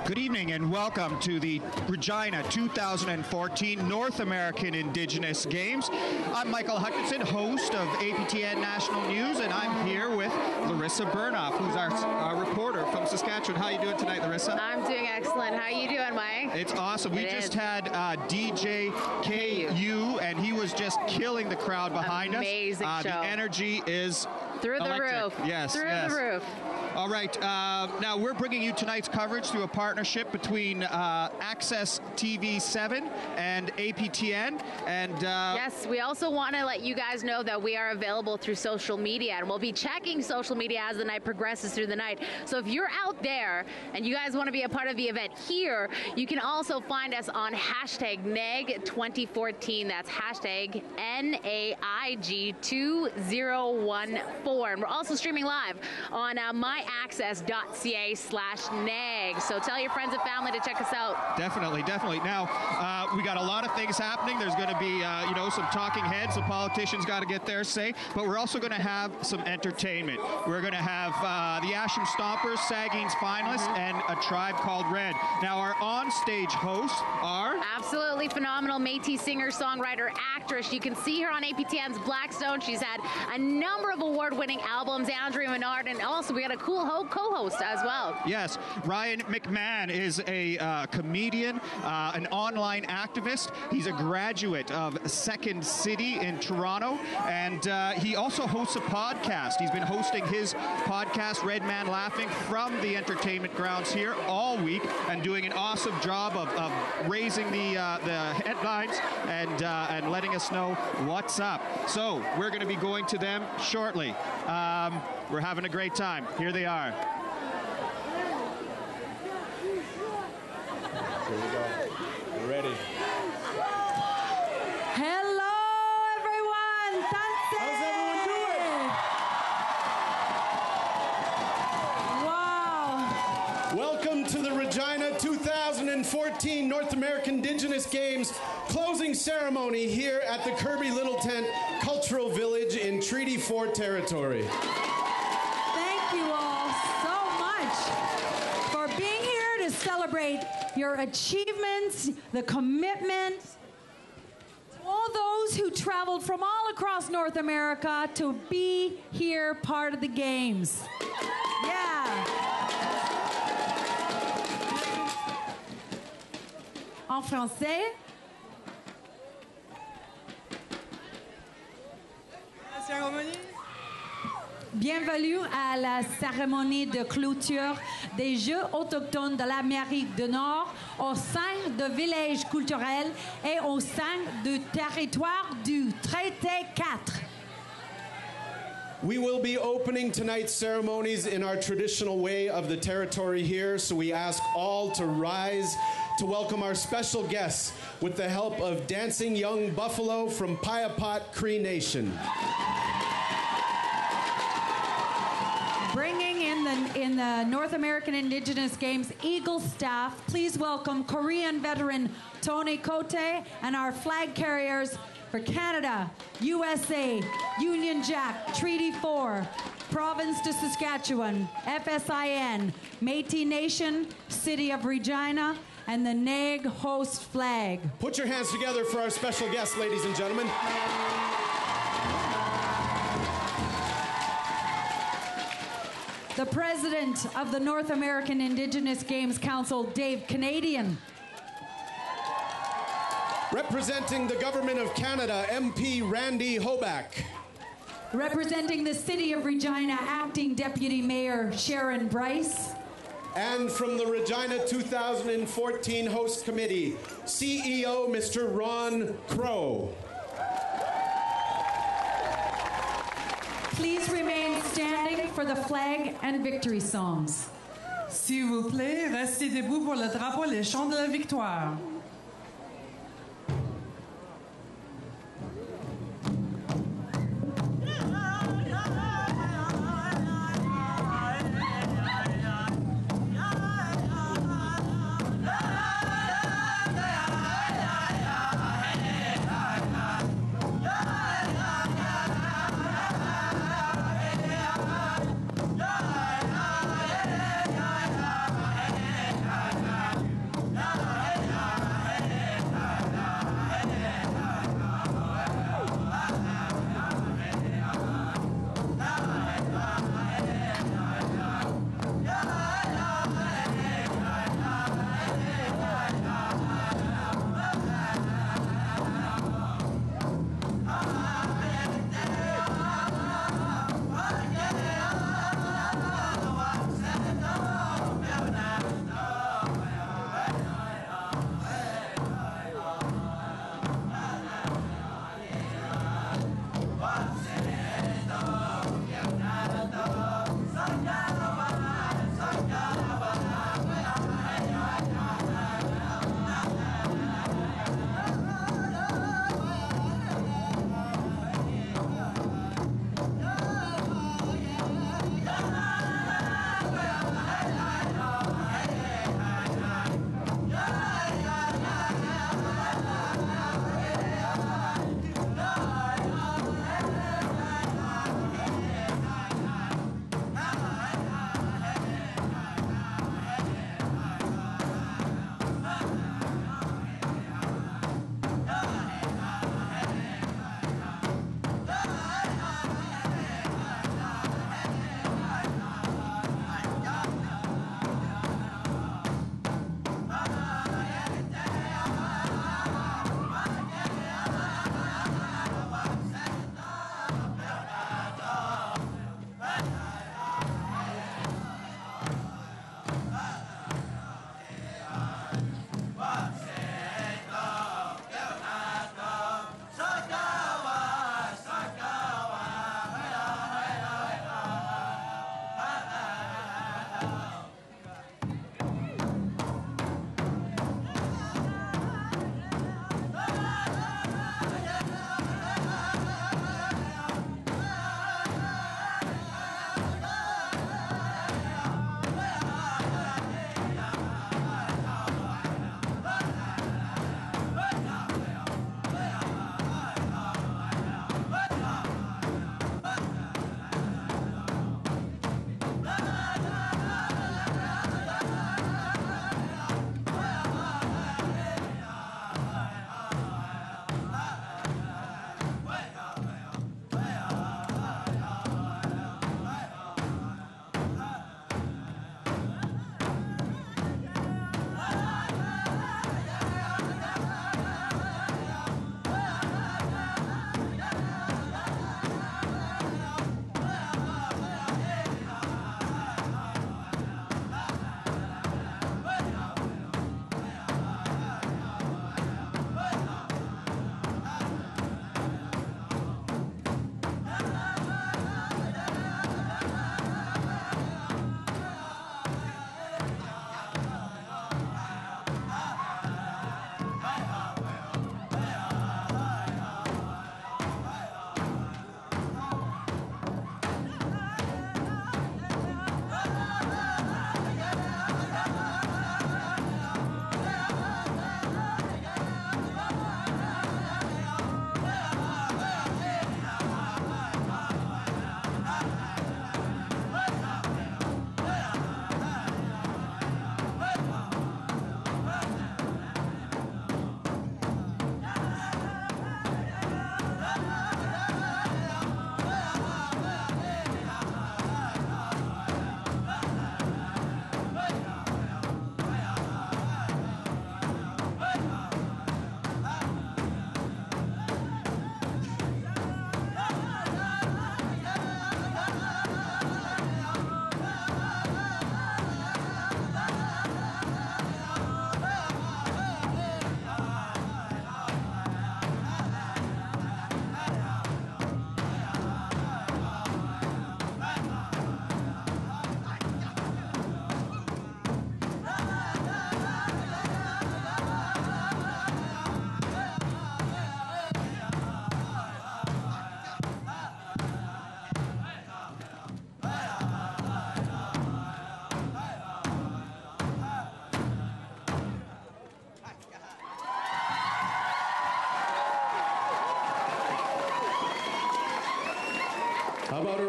Good evening and welcome to the Regina 2014 North American Indigenous Games. I'm Michael Hutchinson, host of APTN National News, and I'm here with Larissa Burnoff, who's our reporter from Saskatchewan. How are you doing tonight, Larissa? I'm doing excellent. How are you doing, Mike? It's awesome. We just had DJ KU, and he was just killing the crowd behind us. Amazing show. The energy is through electric. The roof. Yes, through yes. the roof. All right, now we're bringing you tonight's coverage through a partnership between Access TV 7 and APTN. And yes, we also want to let you guys know that we are available through social media, and we'll be checking social media as the night progresses through the night. So if you're out there and you guys want to be a part of the event here, you can also find us on hashtag NAIG 2014. That's hashtag NAIG 2014. And we're also streaming live on myaccess.ca/NAIG. So tell your friends and family to check us out. Definitely, definitely. Now, we got a lot of things happening. There's going to be, some talking heads. The politicians got to get their say. But we're also going to have some entertainment. We're going to have the Asham Stompers, Sagging's finalists, and a tribe called Red. Now, our on-stage hosts are... Absolutely phenomenal Métis singer, songwriter, actress. You can see her on APTN's Blackstone. She's had a number of award-winning albums, Andrea Menard, and also we got a cool co-host as well. Yes, Ryan McMahon is a comedian, an online activist. He's a graduate of Second City in Toronto, and he also hosts a podcast. He's been hosting his podcast, Red Man Laughing, from the entertainment grounds here all week and doing an awesome job of raising the headlines and letting us know what's up. So we're going to be going to them shortly. We're having a great time. Here they are. Here we go. We're ready. Hello, everyone. Tanse. How's everyone doing? Wow. Welcome to the Regina 2014 North American Indigenous Games closing ceremony here at the Kirby Little Tent Cultural Village in Treaty 4 territory. Thank you all so much for being here to celebrate your achievements, the commitment, to all those who traveled from all across North America to be here part of the games. Yeah. En français. Bienvenue à la cérémonie de clôture des Jeux autochtones de l'Amérique du Nord au sein de villages culturels et au sein du territoire du Traité 4. We will be opening tonight's ceremonies in our traditional way of the territory here, so we ask all to rise to welcome our special guests with the help of Dancing Young Buffalo from Piapot Cree Nation. Bringing in the North American Indigenous Games Eagle staff, please welcome Korean veteran Tony Cote and our flag carriers for Canada, USA, Union Jack, Treaty 4, Province de Saskatchewan, FSIN, Métis Nation, City of Regina, and the NAIG host flag. Put your hands together for our special guests, ladies and gentlemen. The President of the North American Indigenous Games Council, Dave Canadian. Representing the Government of Canada, MP Randy Hoback. Representing the City of Regina, Acting Deputy Mayor Sharon Bryce. And from the Regina 2014 Host Committee, CEO Mr. Ron Crow. Please remain standing for the flag and victory songs. S'il vous plaît, restez debout pour le drapeau et les chants de la victoire.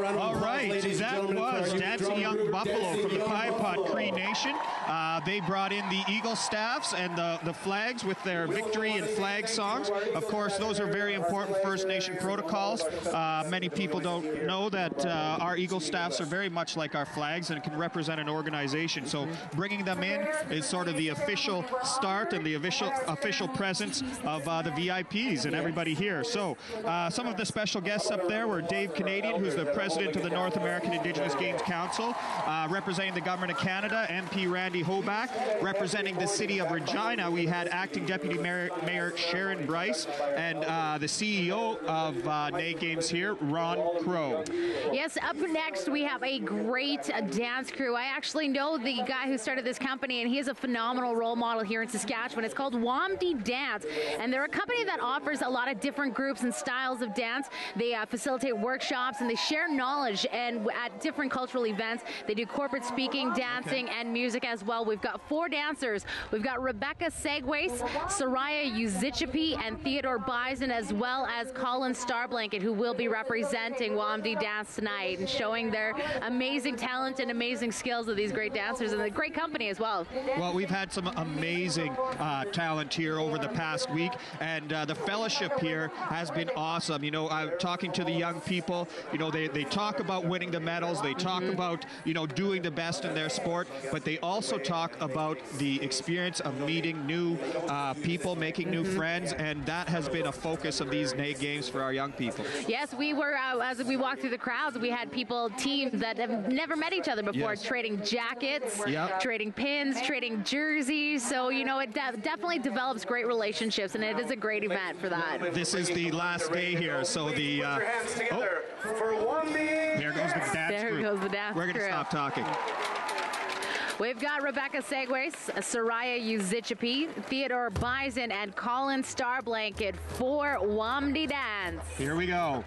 round of All applause, right, ladies and that gentlemen, for our was youth Dancing drum Young group, Buffalo Dancing from the Young Piepod Buffalo. Cree Nation. They brought in the Eagle staffs and the flags with their victory and flag songs. Of course, those are very important First Nation protocols. Many people don't know that our Eagle staffs are very much like our flags and can represent an organization. So bringing them in is sort of the official start and the official presence of the VIPs and everybody here. So some of the special guests up there were Dave Canadian, who's the president of the North American Indigenous Games Council, representing the Government of Canada, MP Randy Hoback. Representing the city of Regina, we had Acting Deputy Mayor Sharon Bryce and the CEO of NAIG Games here, Ron Crow. Yes, up next we have a great dance crew. I actually know the guy who started this company, and he is a phenomenal role model here in Saskatchewan. It's called Wamdi Dance, and they're a company that offers a lot of different groups and styles of dance. They facilitate workshops and they share knowledge, and at different cultural events they do corporate speaking, dancing, and music as well. We've got 4 dancers. We've got Rebecca Segways, Soraya Uzichipi, and Theodore Bison, as well as Colin Starblanket, who will be representing Wamdi Dance tonight and showing their amazing talent and amazing skills of these great dancers and the great company as well. Well, we've had some amazing talent here over the past week, and the fellowship here has been awesome. You know, I'm talking to the young people. You know, they talk about winning the medals. They talk about, you know, doing the best in their sport, but they also talk about the experience of meeting new people, making new friends, and that has been a focus of these NAIG Games for our young people. Yes, we were, as we walked through the crowds, we had people, teams that have never met each other before, trading jackets, trading pins, trading jerseys. So, you know, it definitely develops great relationships, and it is a great event for that. This is the last day here, so the... there goes the dance There group. goes the dance We're going to crew. stop talking. We've got Rebecca Segways, Soraya Uzichipi, Theodore Bison, and Colin Starblanket for Wamdi Dance. Here we go.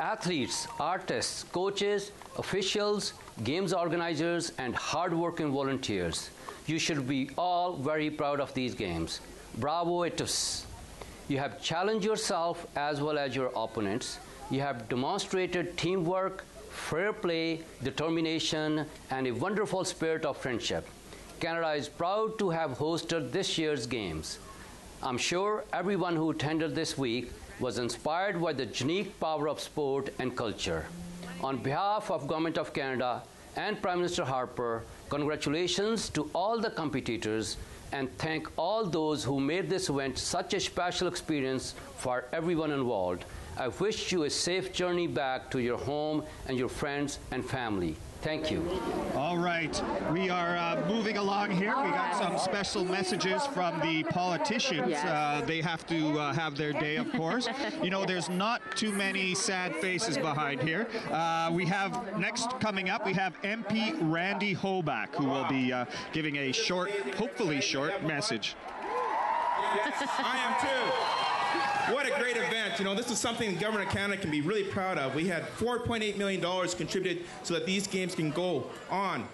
athletes, artists, coaches, officials, games organizers, and hard-working volunteers. You should be all very proud of these games. Bravo etos! You have challenged yourself as well as your opponents. You have demonstrated teamwork, fair play, determination, and a wonderful spirit of friendship. Canada is proud to have hosted this year's games. I'm sure everyone who attended this week was inspired by the unique power of sport and culture. On behalf of Government of Canada and Prime Minister Harper, congratulations to all the competitors and thank all those who made this event such a special experience for everyone involved. I wish you a safe journey back to your home and your friends and family. Thank you. All right. We are moving along here. We got some special messages from the politicians. Yes. They have to have their day, of course. You know, there's not too many sad faces behind here. We have, next coming up, we have MP Randy Hoback, who will be giving a short, hopefully short, message. Yes, I am too. What a great event. You know, this is something the Government of Canada can be really proud of. We had $4.8 million contributed so that these games can go on.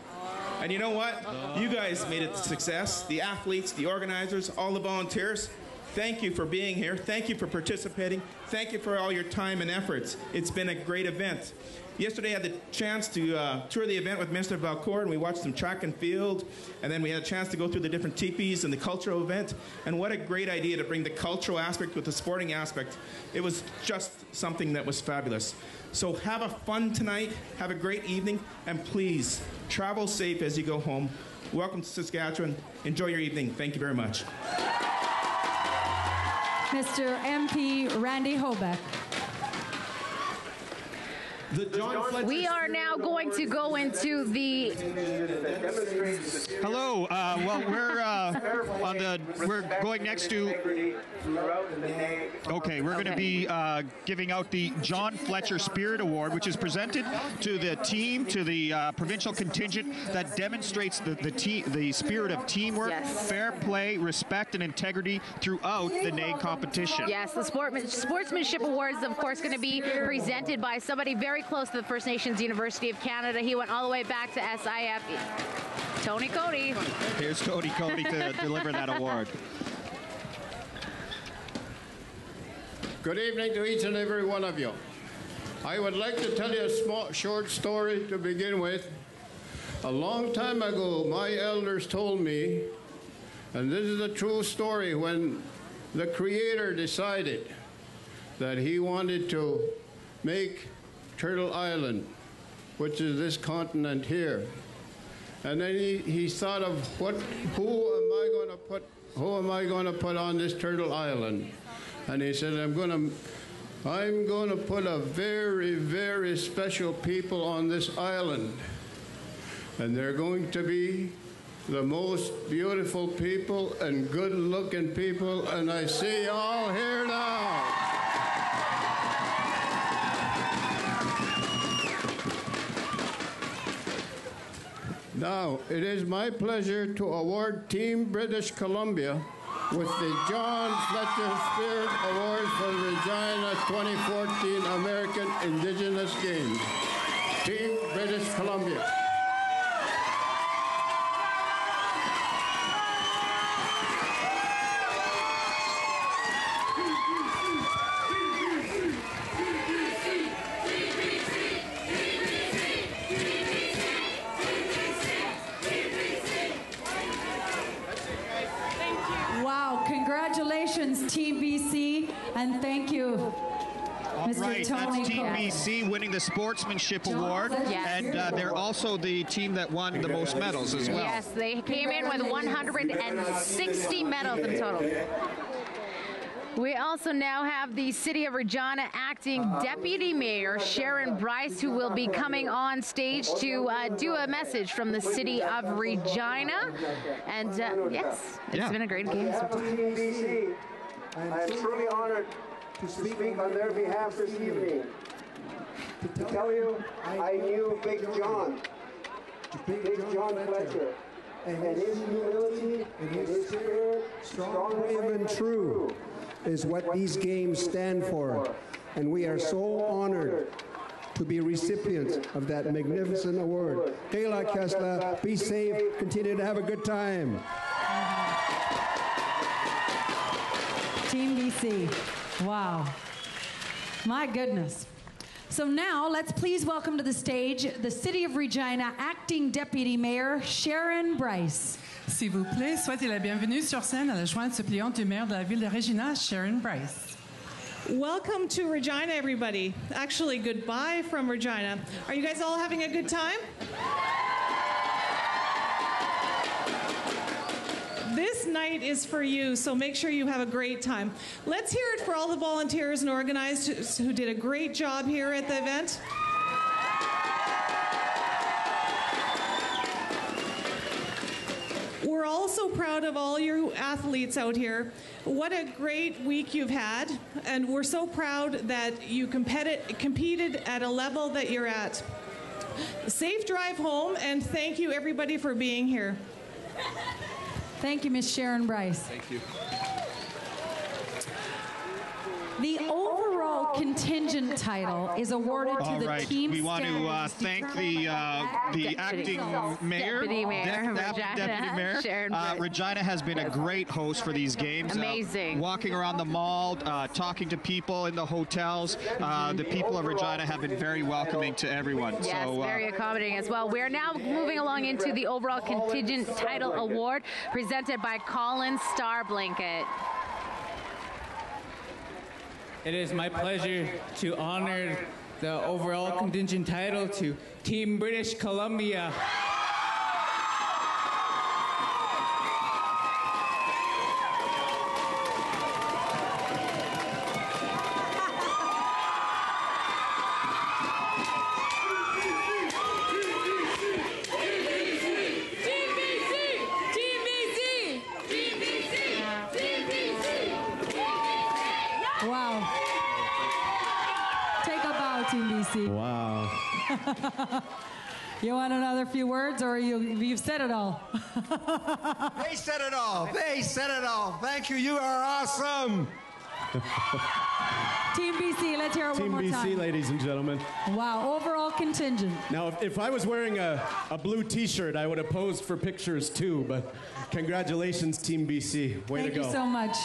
And you know what? You guys made it a success. The athletes, the organizers, all the volunteers. Thank you for being here. Thank you for participating. Thank you for all your time and efforts. It's been a great event. Yesterday I had the chance to tour the event with Minister Valcourt, and we watched some track and field, and then we had a chance to go through the different teepees and the cultural event. And what a great idea to bring the cultural aspect with the sporting aspect. It was just something that was fabulous. So have a fun tonight, have a great evening, and please travel safe as you go home. Welcome to Saskatchewan. Enjoy your evening. Thank you very much. Mr. MP Randy Hoback. We are now going to go into the. Hello. Well, we're going next to. Okay, we're going to be giving out the John Fletcher Spirit Award, which is presented to the team, to the provincial contingent that demonstrates the spirit of teamwork, Yes. fair play, respect, and integrity throughout the NAIG competition. Yes, the Sportsmanship Awards, of course, going to be presented by somebody very close to the First Nations University of Canada. He went all the way back to SIF. Tony Cody. Here's Tony Cody to deliver that award. Good evening to each and every one of you. I would like to tell you a short story to begin with. A long time ago, my elders told me, and this is a true story, when the Creator decided that he wanted to make Turtle Island, which is this continent here. And then he thought of who am I going to put on this Turtle Island? And he said, I'm going to put a very, very special people on this island. And they're going to be the most beautiful people and good-looking people, and I see you all here now. Now, it is my pleasure to award Team British Columbia with the John Fletcher Spirit Award for the Regina 2014 American Indigenous Games. Team British Columbia. Wow, congratulations, Team BC, and thank you, Mr. Right, Tony that's Team Cody. BC winning the Sportsmanship Award, Yes. and they're also the team that won the most medals as well. Yes, they came in with 160 medals in total. We also now have the City of Regina Acting Deputy Mayor Sharon Bryce, who will be coming on stage to do a message from the City of Regina. And yes, it's been a great game. Team BC, I am truly honored to speak on their behalf this evening. To tell you, I knew Big John Fletcher, and his humility and his spirit, strong, brave, and true, is what these games stand for. and we are so honored to be recipients of that magnificent award. Kayla Kesla, be safe, continue to have a good time. Team BC. Wow. My goodness. So now, let's please welcome to the stage the City of Regina Acting Deputy Mayor Sharon Bryce. S'il vous plaît, souhaitez la bienvenue sur scène à la jointe suppléante du maire de la ville de Regina, Sharon Bryce. Welcome to Regina, everybody. Actually, goodbye from Regina. Are you guys all having a good time? This night is for you, so make sure you have a great time. Let's hear it for all the volunteers and organizers who did a great job here at the event. We're also proud of all your athletes out here. What a great week you've had, and we're so proud that you competed at a level that you're at. Safe drive home, and thank you everybody for being here. Thank you, Ms. Sharon Bryce. Thank you. The overall contingent title is awarded to the team. We want to thank the acting mayor, Deputy Mayor, Deputy Mayor. Sharon Bryce. Regina has been a great host for these games. Amazing. Walking around the mall, talking to people in the hotels. The people of Regina have been very welcoming to everyone. Yes, so, very accommodating as well. We're now moving along into the overall contingent title award presented by Colin Starblanket. It is my pleasure to honor the overall contingent title to Team British Columbia. Wow. Take a bow, Team BC. Wow. You want another few words, or you've said it all? They said it all. They said it all. Thank you. You are awesome. Team BC, let's hear it Team one more time. BC, ladies and gentlemen. Wow, overall contingent. Now, if I was wearing a blue T-shirt, I would have posed for pictures too, but congratulations, Team BC. Way to go. Thank you so much.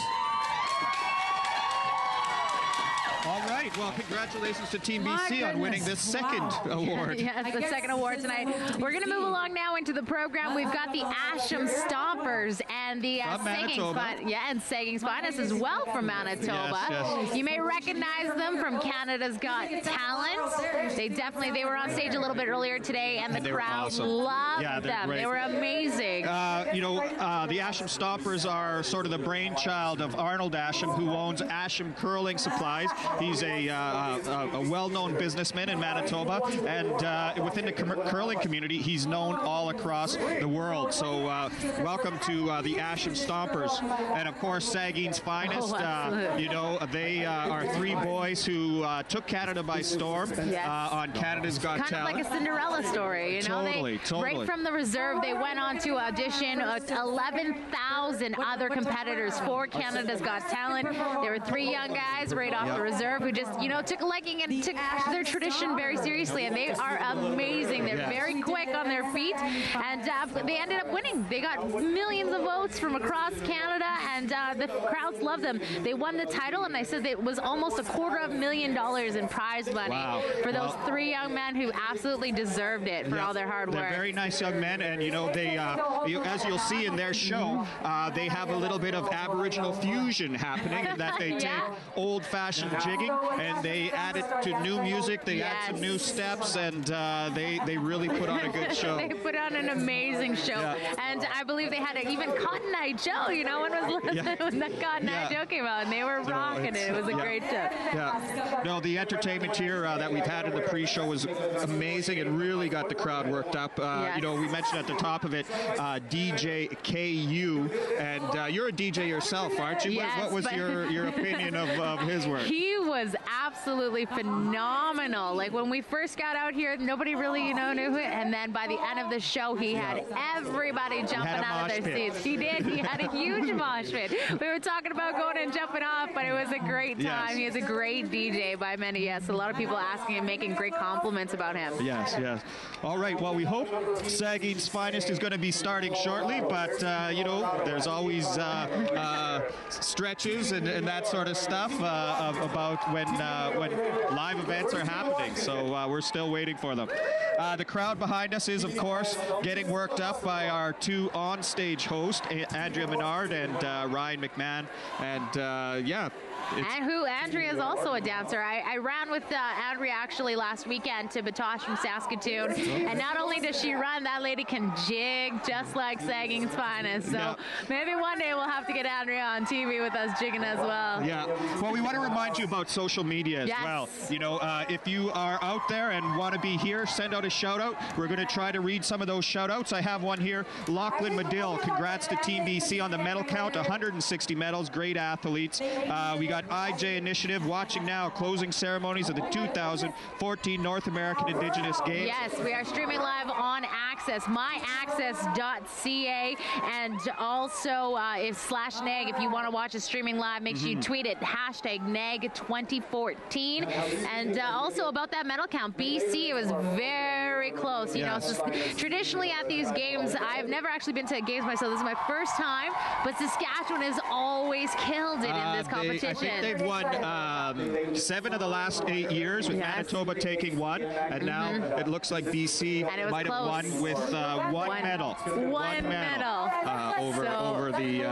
All right. Well, congratulations to Team My BC on winning this second award. Yes, the second award tonight. We're going to move along now into the program. We've got the Asham Stompers and the Sagging's Finest as well from Manitoba. Yes. You may recognize them from Canada's Got Talent. They were on stage a little bit earlier today, and the crowd awesome. loved them. Great. They were amazing. The Asham Stompers are sort of the brainchild of Arnold Asham, who owns Asham Curling Supplies. He's a well-known businessman in Manitoba, and within the curling community, he's known all across the world. So welcome to the Asham Stompers. And of course, Sagging's Finest. They are three boys who took Canada by storm on Canada's Got Talent. Kind of like a Cinderella story, Totally. Right from the reserve, they went on to audition 11,000 other competitors for Canada's Got Talent. There were three young guys right off the reserve who just, took a liking and took their tradition very seriously, and they are amazing. They're very quick on their feet, and they ended up winning. They got millions of votes from across Canada, and the crowds love them. They won the title, and they said it was almost $250,000 in prize money for those three young men who absolutely deserved it for all their hard work. They're very nice young men, and they, as you'll see in their show, they have a little bit of Aboriginal fusion happening, in that they take old-fashioned jigging and they add it to new music. They add some new steps, and they really put on a good show. They put on an amazing show, and I believe they had even Cotton Eye Joe. When the Cotton Eye Joe came out, and they were rocking it. It was a great show. No, the entertainment here that we've had in the pre-show was amazing. It really got the crowd worked up. We mentioned at the top of it, DJ KU, and you're a DJ yourself, aren't you? Yes, what was your opinion of his work? He was absolutely phenomenal. Like when we first got out here, nobody really, knew it. And then by the end of the show, he had everybody jumping out of their seats. He did. He had a huge mosh pit. We were talking about going and jumping off, but it was a great time. Yes. He is a great DJ by many. Yes, a lot of people asking and making great compliments about him. Yes. All right. Well, we hope Saugeen's Finest is going to be starting shortly, but there's always stretches and that sort of stuff about when live events are happening. So we're still waiting for them. The crowd behind us is, of course, getting worked up by our two on-stage hosts, Andrea Menard and Ryan McMahon, and and who Andrea is also a dancer. I ran with Andrea actually last weekend to Batoche from Saskatoon, and not only does she run, that lady can jig just like Saugeen's Finest. So maybe one day we'll have to get Andrea on TV with us jigging as well. Yeah. Well, we want to remind you about social media as well. If you are out there and want to be here, send out a shout out. We're going to try to read some of those shout outs. I have one here. Lachlan Medill, congrats to Team BC on the medal count, 160 medals, great athletes. We got IJ Initiative watching now, closing ceremonies of the 2014 North American Indigenous Games. Yes, we are streaming live on Access, myaccess.ca, and also if /NAIG, if you want to watch us streaming live, make sure you tweet it, #NAIG2014. And also about that medal count, BC was very close. So traditionally at these games, I've never actually been to games myself. This is my first time, but Saskatchewan has always killed it in this competition. I think they've won 7 of the last 8 years, with Manitoba taking 1, and now it looks like BC might have won with one medal. One medal. Over the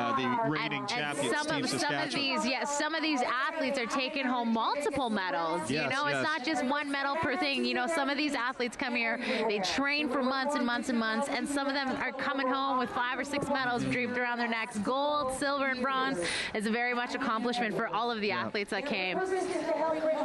reigning champions, Team Saskatchewan. Some of these athletes are taking home multiple medals. It's not just one medal per thing. Some of these athletes come here, they train for months and months and months, and some of them are coming home with 5 or 6 medals draped around their necks. Gold, silver, and bronze is very much accomplishment for all of the athletes that came.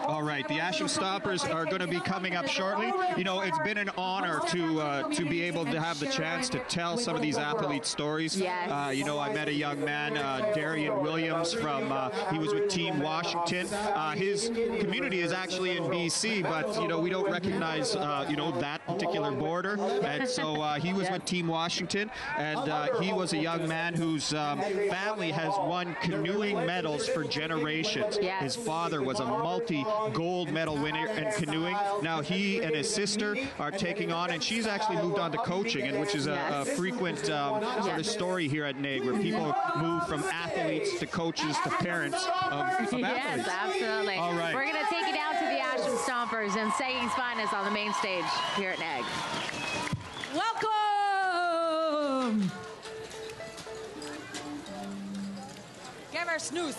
All right, the Asham Stompers are going to be coming up shortly. It's been an honor to be able to have the chance to tell some of these athletes' stories. Yes. I met a young man, Darian Williams, he was with Team Washington. His community is actually in BC, but we don't recognize that particular border, and so he was with Team Washington, and he was a young man whose family has won canoeing medals for generations. Yes. His father was a multi-gold medal winner in canoeing. Now he and his sister are taking on, and she's actually moved on to coaching, and which is a frequent sort of story here at NAIG, where people move from athletes to coaches to parents of athletes. Yes, absolutely. All right. We're going to take you down to the Asham Stompers and Saugeen's Finest on the main stage here at NAIG. Welcome! Give her snooze.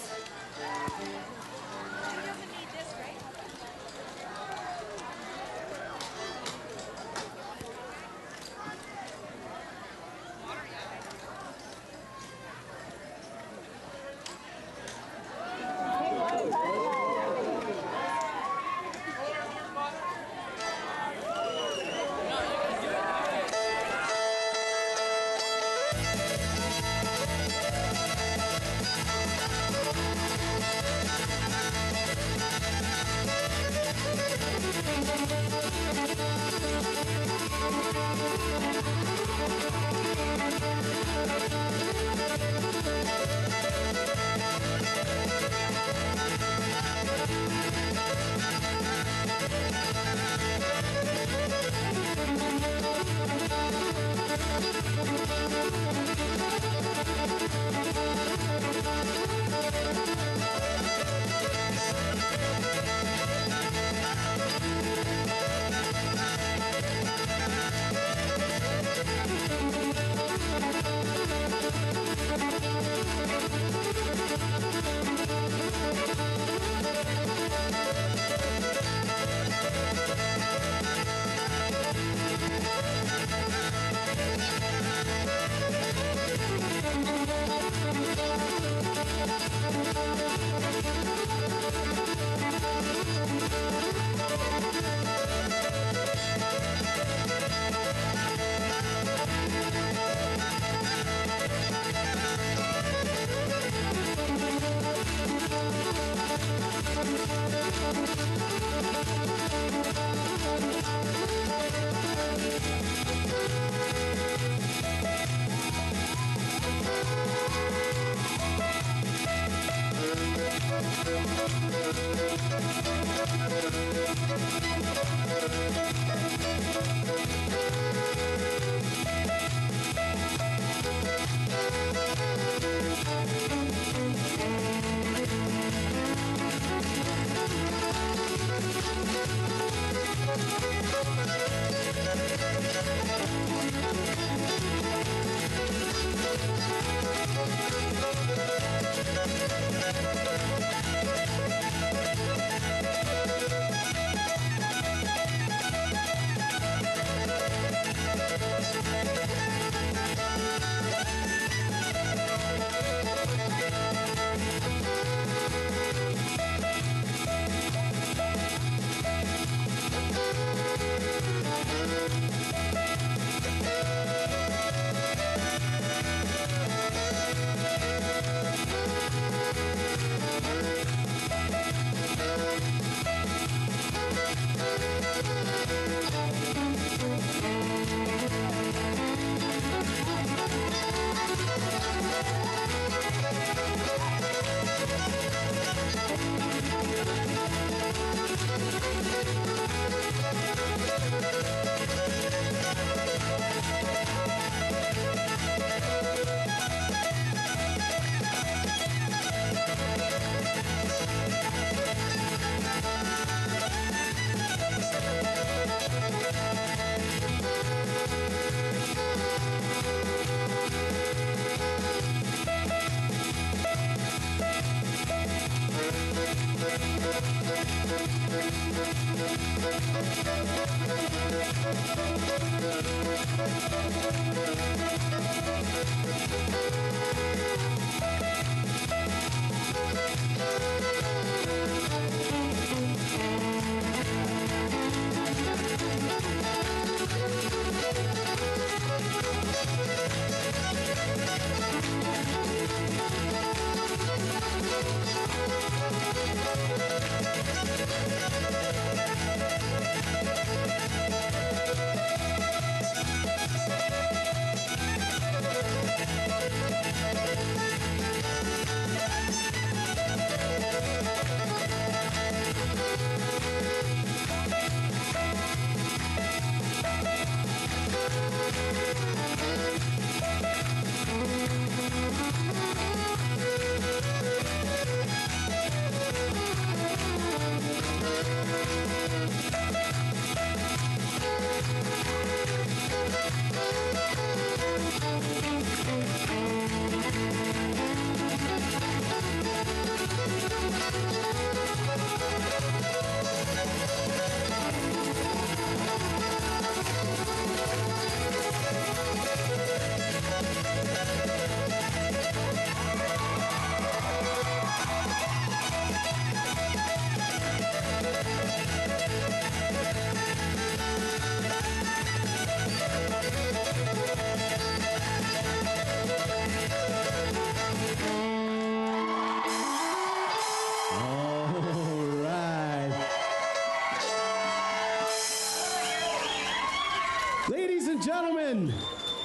Ladies and gentlemen,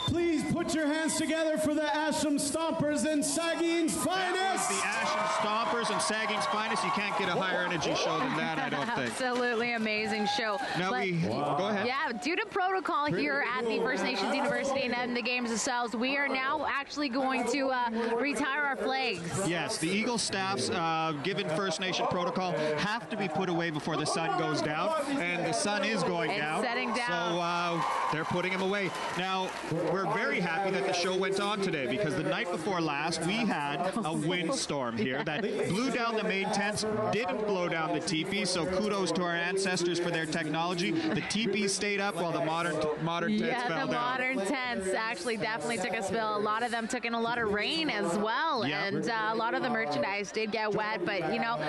please put your hands together for the Asham Stompers and Sagging's finest. The Asham Stompers and Sagging's finest. You can't get a higher energy show than that, I don't think. Absolutely amazing show. Now go ahead. Yeah, due to protocol here at the First Nations University and the games themselves, we are now actually going to retire our flags. Yes, the Eagle staffs, given First Nation protocol, have to be put away before the sun goes down, and the sun is going down. It's setting down. So they're putting them away. Now, we're very happy that the show went on today, because the night before last, we had a windstorm here that blew down the main tents, didn't blow down the teepees, so kudos to our ancestors for their technology. The teepees stayed up while the modern tents fell down. Yeah, the modern tents actually definitely took a spill. A lot of them took in a lot of rain as well, and a lot of the merchandise did get wet, but, you know,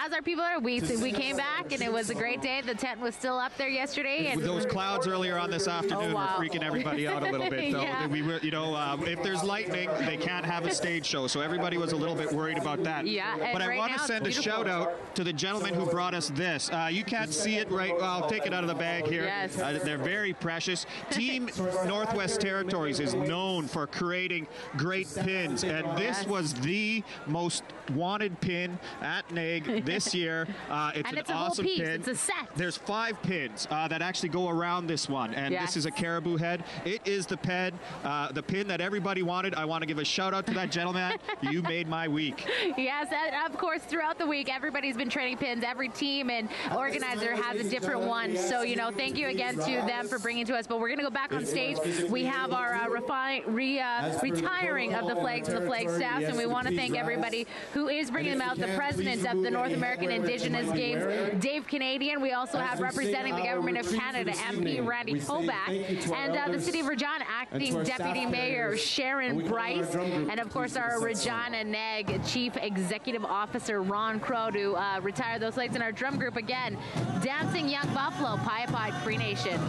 as our people are, we came back, and it was a great day. The tent was still up there yesterday. And those clouds earlier on this afternoon were freaking everybody out a little bit, though. Yeah. We were, if there's lightning, they can't have a stage show, so everybody was a little bit worried about that. Yeah, but I right want to now, send a shout out to the gentleman who brought us this. You can't see it right. Well, I'll take it out of the bag here. Yes. They're very precious. Team Northwest Territories is known for creating great pins, and this was the most wanted pin at NAIG this year. It's and an it's a awesome whole piece. pin. It's a set. There's 5 pins that actually go around this one, and this is a caribou head. It is the pin that everybody wanted. I want to give a shout out to that gentleman. You made my week. Yes, and of course, throughout the week, everybody's been trading pins. Every team and organizer has a different one. So, you know, thank you again to them for bringing to us. But we're going to go back on stage. We have our retiring of the flags and the flag staffs, and we want to thank everybody who is bringing them out. The president of the North American Indigenous Games, Dave Canadian. We also have representing the Government of Canada, MP Randy Hoback, and the City of Regina, Acting Deputy Mayor Sharon Bryce, and of course our Regina NAIG Chief Executive Officer Ron Crow to retire those flags. In our drum group again, Dancing Young Buffalo, Piapod Cree Nation.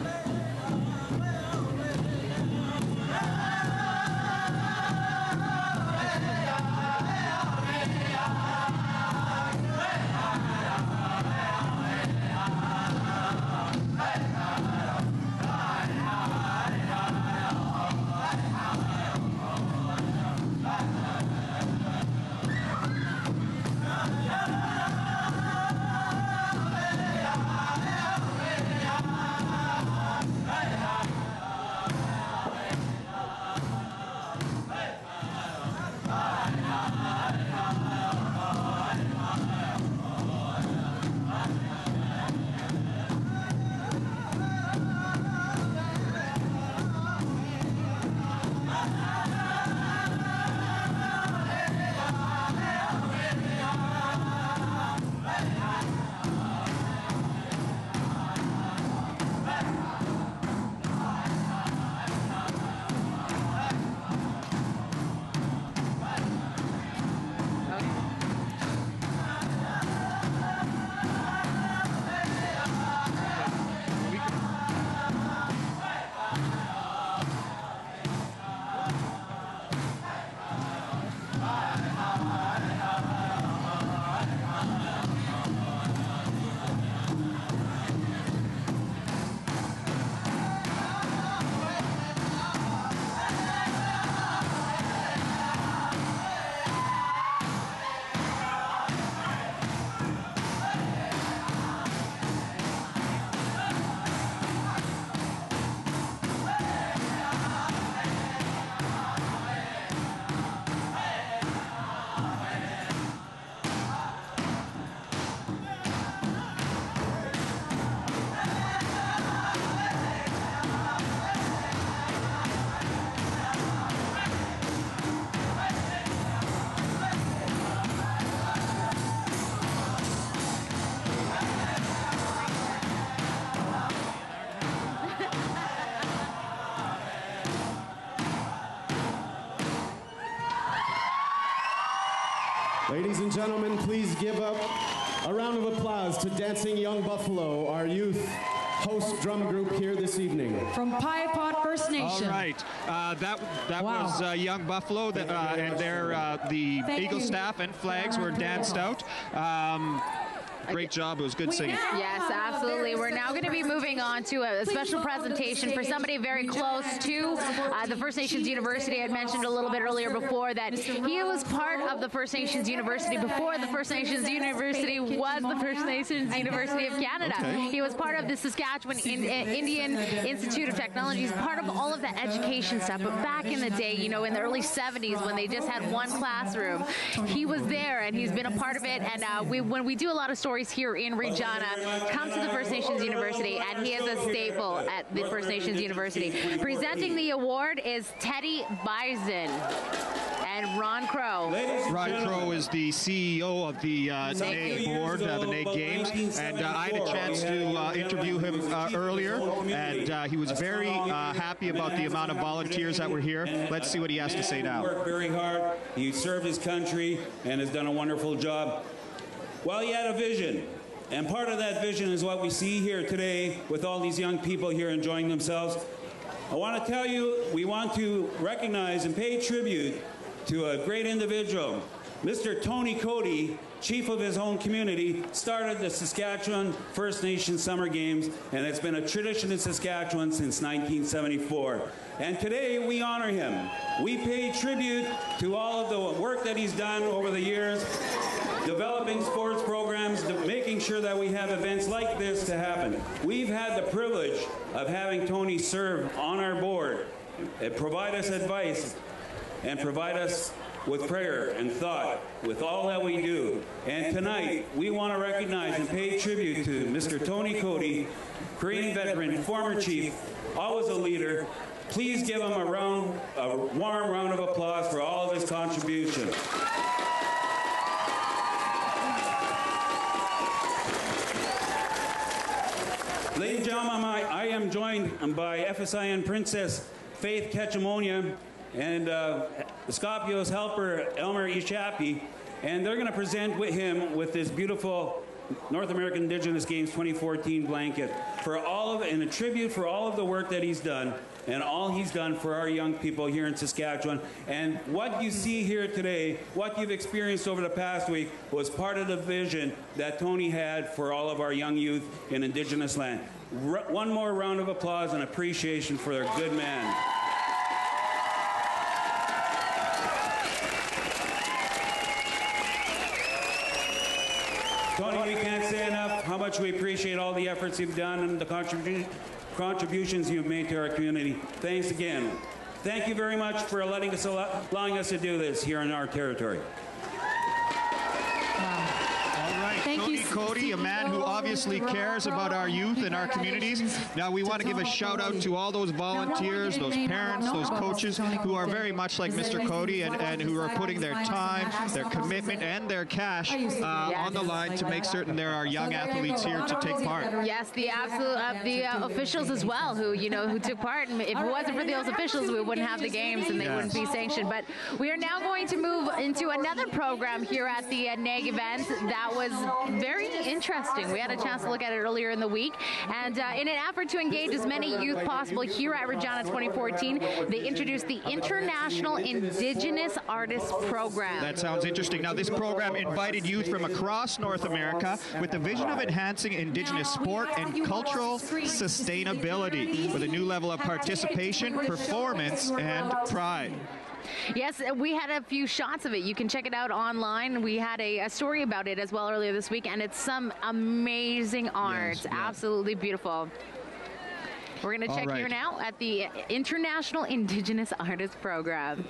Ladies and gentlemen, please give up a round of applause to Dancing Young Buffalo, our youth host drum group here this evening. From Piapod First Nation. All right. That was Young Buffalo, and the Eagle staff and flags were danced out. Great job. It was good singing. Yes, absolutely. We're now going to be moving on to a special presentation for somebody very close to the First Nations University. I had mentioned a little bit earlier before that he was part of the First Nations University before the First Nations University was the First Nations University of Canada. Okay. He was part of the Saskatchewan Indian Institute of Technology. He's part of all of that education stuff. But back in the day, you know, in the early 70s when they just had one classroom, he was there and he's been a part of it. And when we do a lot of stories here in Regina, come to the First Nations University, and he is a staple at the First Nations University. Presenting the award is Teddy Bison and Ron Crow. Ron Crow is the CEO of the NAIG board, the NAIG Games, and I had a chance to interview him earlier, and he was very happy about the amount of volunteers that were here. Let's see what he has to say now. He worked very hard. He served his country and has done a wonderful job. Well, he had a vision, and part of that vision is what we see here today with all these young people here enjoying themselves. I want to tell you, we want to recognize and pay tribute to a great individual, Mr. Tony Cody, chief of his own community, started the Saskatchewan First Nation Summer Games, and it's been a tradition in Saskatchewan since 1974. And today we honor him. We pay tribute to all of the work that he's done over the years, developing sports programs, making sure that we have events like this to happen. We've had the privilege of having Tony serve on our board and provide us advice and provide us with prayer and thought, with all that we do. And tonight, we want to recognize and pay tribute to Mr. Tony Cody, Korean veteran, former chief, always a leader. Please give him a warm round of applause for all of his contribution. Ladies and gentlemen, I am joined by FSIN Princess Faith Ketchamonia and Scopio's helper, Elmer Ishapi, and they're going to present with him with this beautiful North American Indigenous Games 2014 blanket and a tribute for all of the work that he's done and all he's done for our young people here in Saskatchewan. And what you see here today, what you've experienced over the past week, was part of the vision that Tony had for all of our young youth in Indigenous land. One more round of applause and appreciation for their good man. Tony, we can't say enough how much we appreciate all the efforts you've done and the contributions you've made to our community. Thanks again. Thank you very much for allowing us to do this here in our territory. Thank you, Cody, a man who obviously cares about our youth and our communities. Now, we want to give a shout out to all those volunteers, those parents, those coaches who are very much like Mr. Cody and who are putting their time, their commitment, and their cash on the line to make certain there are young athletes here to take part. Yes, the officials as well who took part. And if it wasn't for those officials, we wouldn't have the games and they wouldn't be sanctioned. But we are now going to move into another program here at the NAIG event that was very interesting. We had a chance to look at it earlier in the week, and in an effort to engage as many youth possible here at Regina 2014, they introduced the International Indigenous Artists Program. That sounds interesting. Now, this program invited youth from across North America with the vision of enhancing Indigenous sport and cultural sustainability with a new level of participation, performance, and pride. Yes, we had a few shots of it. You can check it out online. We had a story about it as well earlier this week, and it's some amazing art. Yes, yeah. Absolutely beautiful. We're going to check here now at the International Indigenous Artists Program.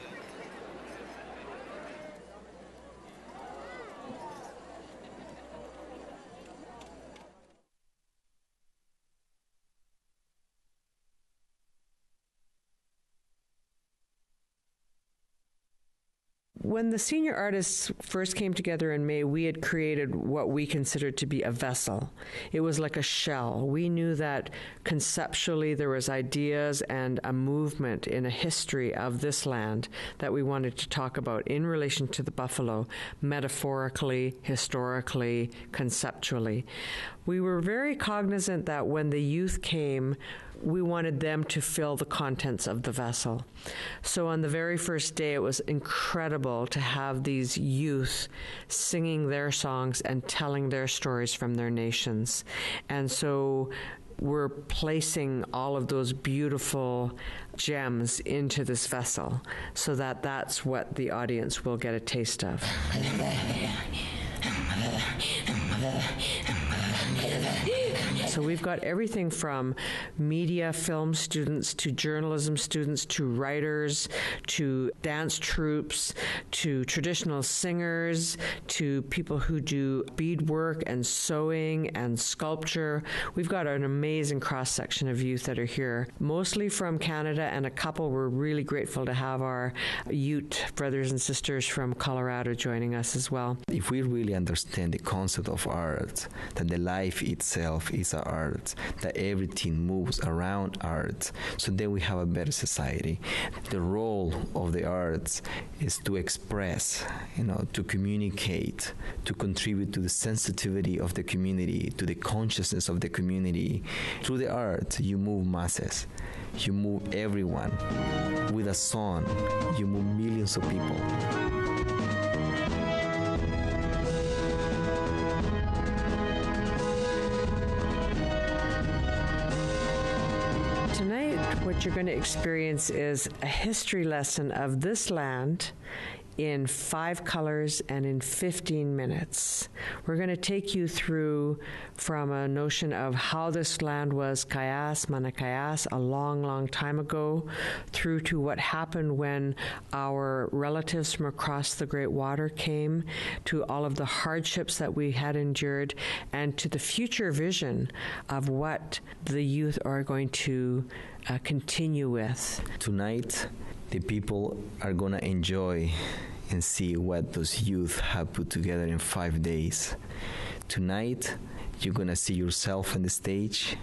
When the senior artists first came together in May, we had created what we considered to be a vessel. It was like a shell. We knew that conceptually there was ideas and a movement in a history of this land that we wanted to talk about in relation to the buffalo, metaphorically, historically, conceptually. We were very cognizant that when the youth came, we wanted them to fill the contents of the vessel. So on the very first day, it was incredible to have these youth singing their songs and telling their stories from their nations. And so we're placing all of those beautiful gems into this vessel so that that's what the audience will get a taste of. So we've got everything from media, film students, to journalism students, to writers, to dance troupes, to traditional singers, to people who do beadwork and sewing and sculpture. We've got an amazing cross-section of youth that are here, mostly from Canada, and a couple we're really grateful to have our Ute brothers and sisters from Colorado joining us as well. If we really understand the concept of art, that the life itself is art, that everything moves around art, so then we have a better society. The role of the arts is to express, to communicate, to contribute to the sensitivity of the community, to the consciousness of the community. Through the art, you move masses. You move everyone. With a song, you move millions of people. What you're going to experience is a history lesson of this land in 5 colors and in 15 minutes. We're going to take you through from a notion of how this land was kayas, manakayas, a long, long time ago, through to what happened when our relatives from across the Great Water came, to all of the hardships that we had endured, and to the future vision of what the youth are going to continue with. Tonight, the people are going to enjoy and see what those youth have put together in 5 days. Tonight, you're going to see yourself on the stage.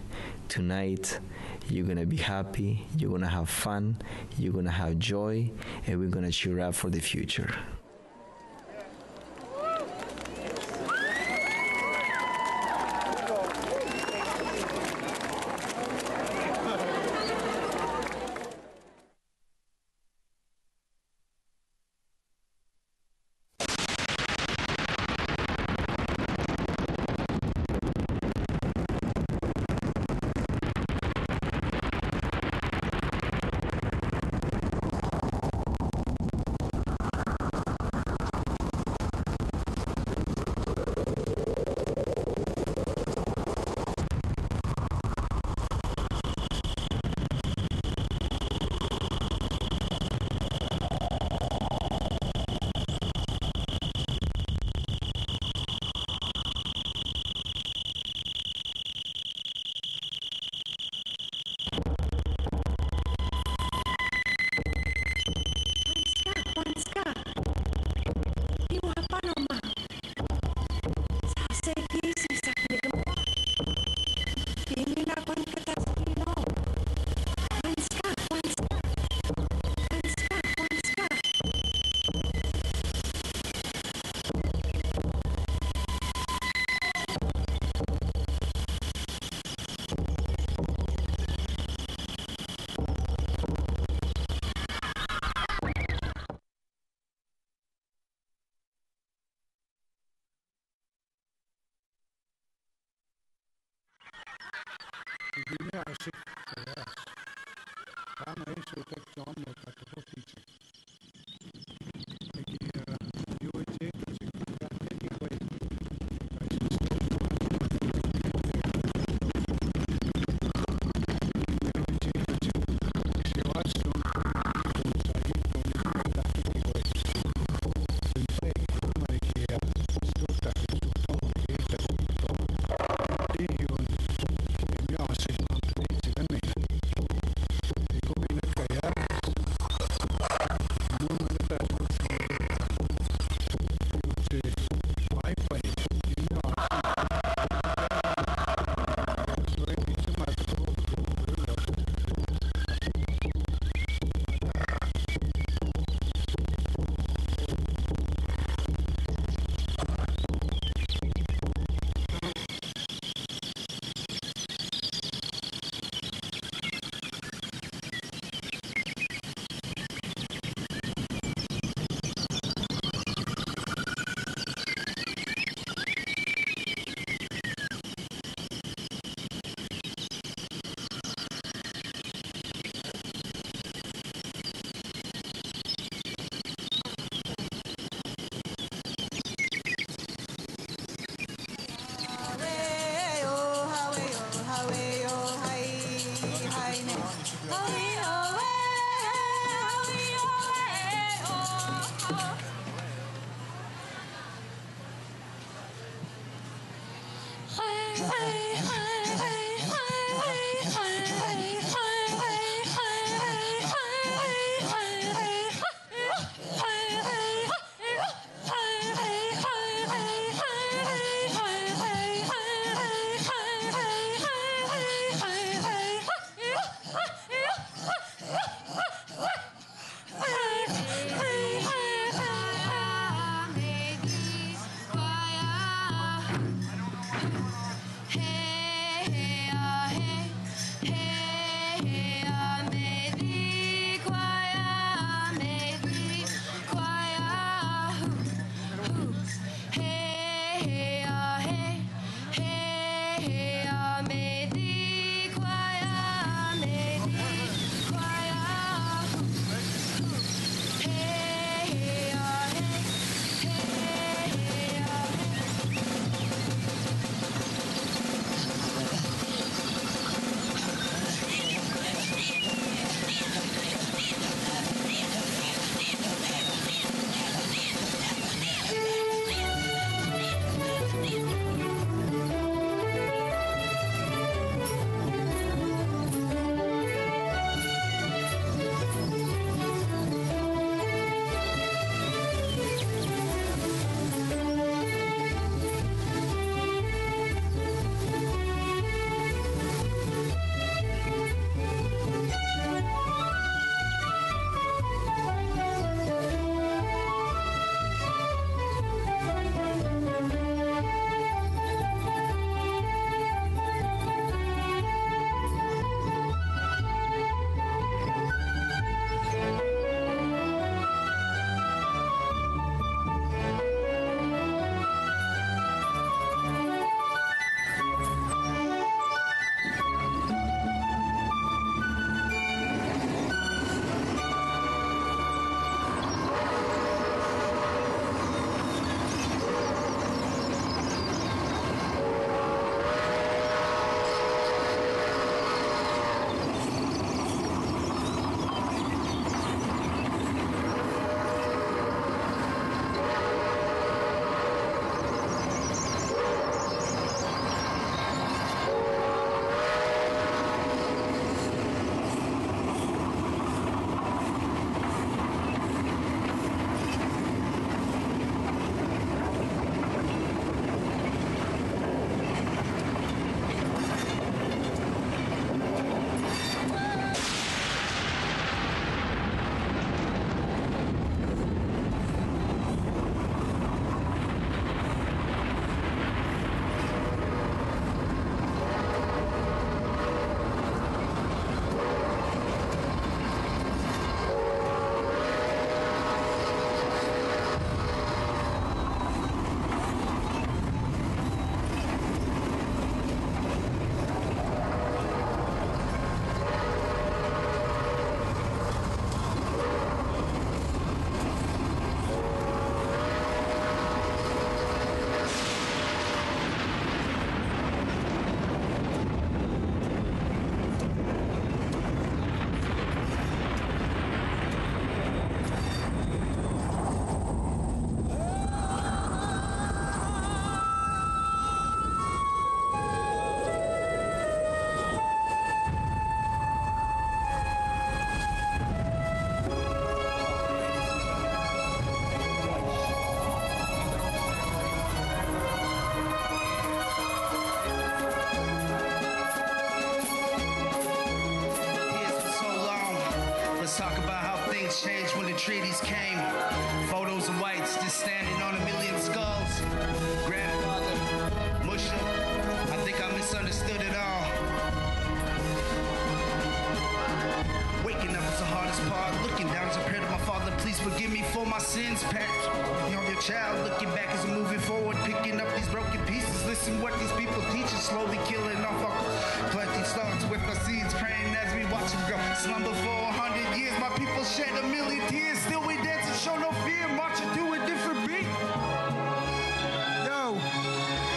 Tonight, you're going to be happy, you're going to have fun, you're going to have joy, and we're going to cheer up for the future. Hey the treaties came. Photos of whites just standing on a million skulls. Grandfather, Musha, I think I misunderstood it all. Waking up is the hardest part. Looking down as a prayer to my father, please forgive me for my sins. Pat, you're your child. Looking back as I'm moving forward, picking up these broken pieces. Listen what these people teach us, slowly killing off our planting starts with our seeds, praying as we watch them grow. Slumber for 100 years, my people shed a million tears. Still we dance and show no fear, marching to a different beat. Yo,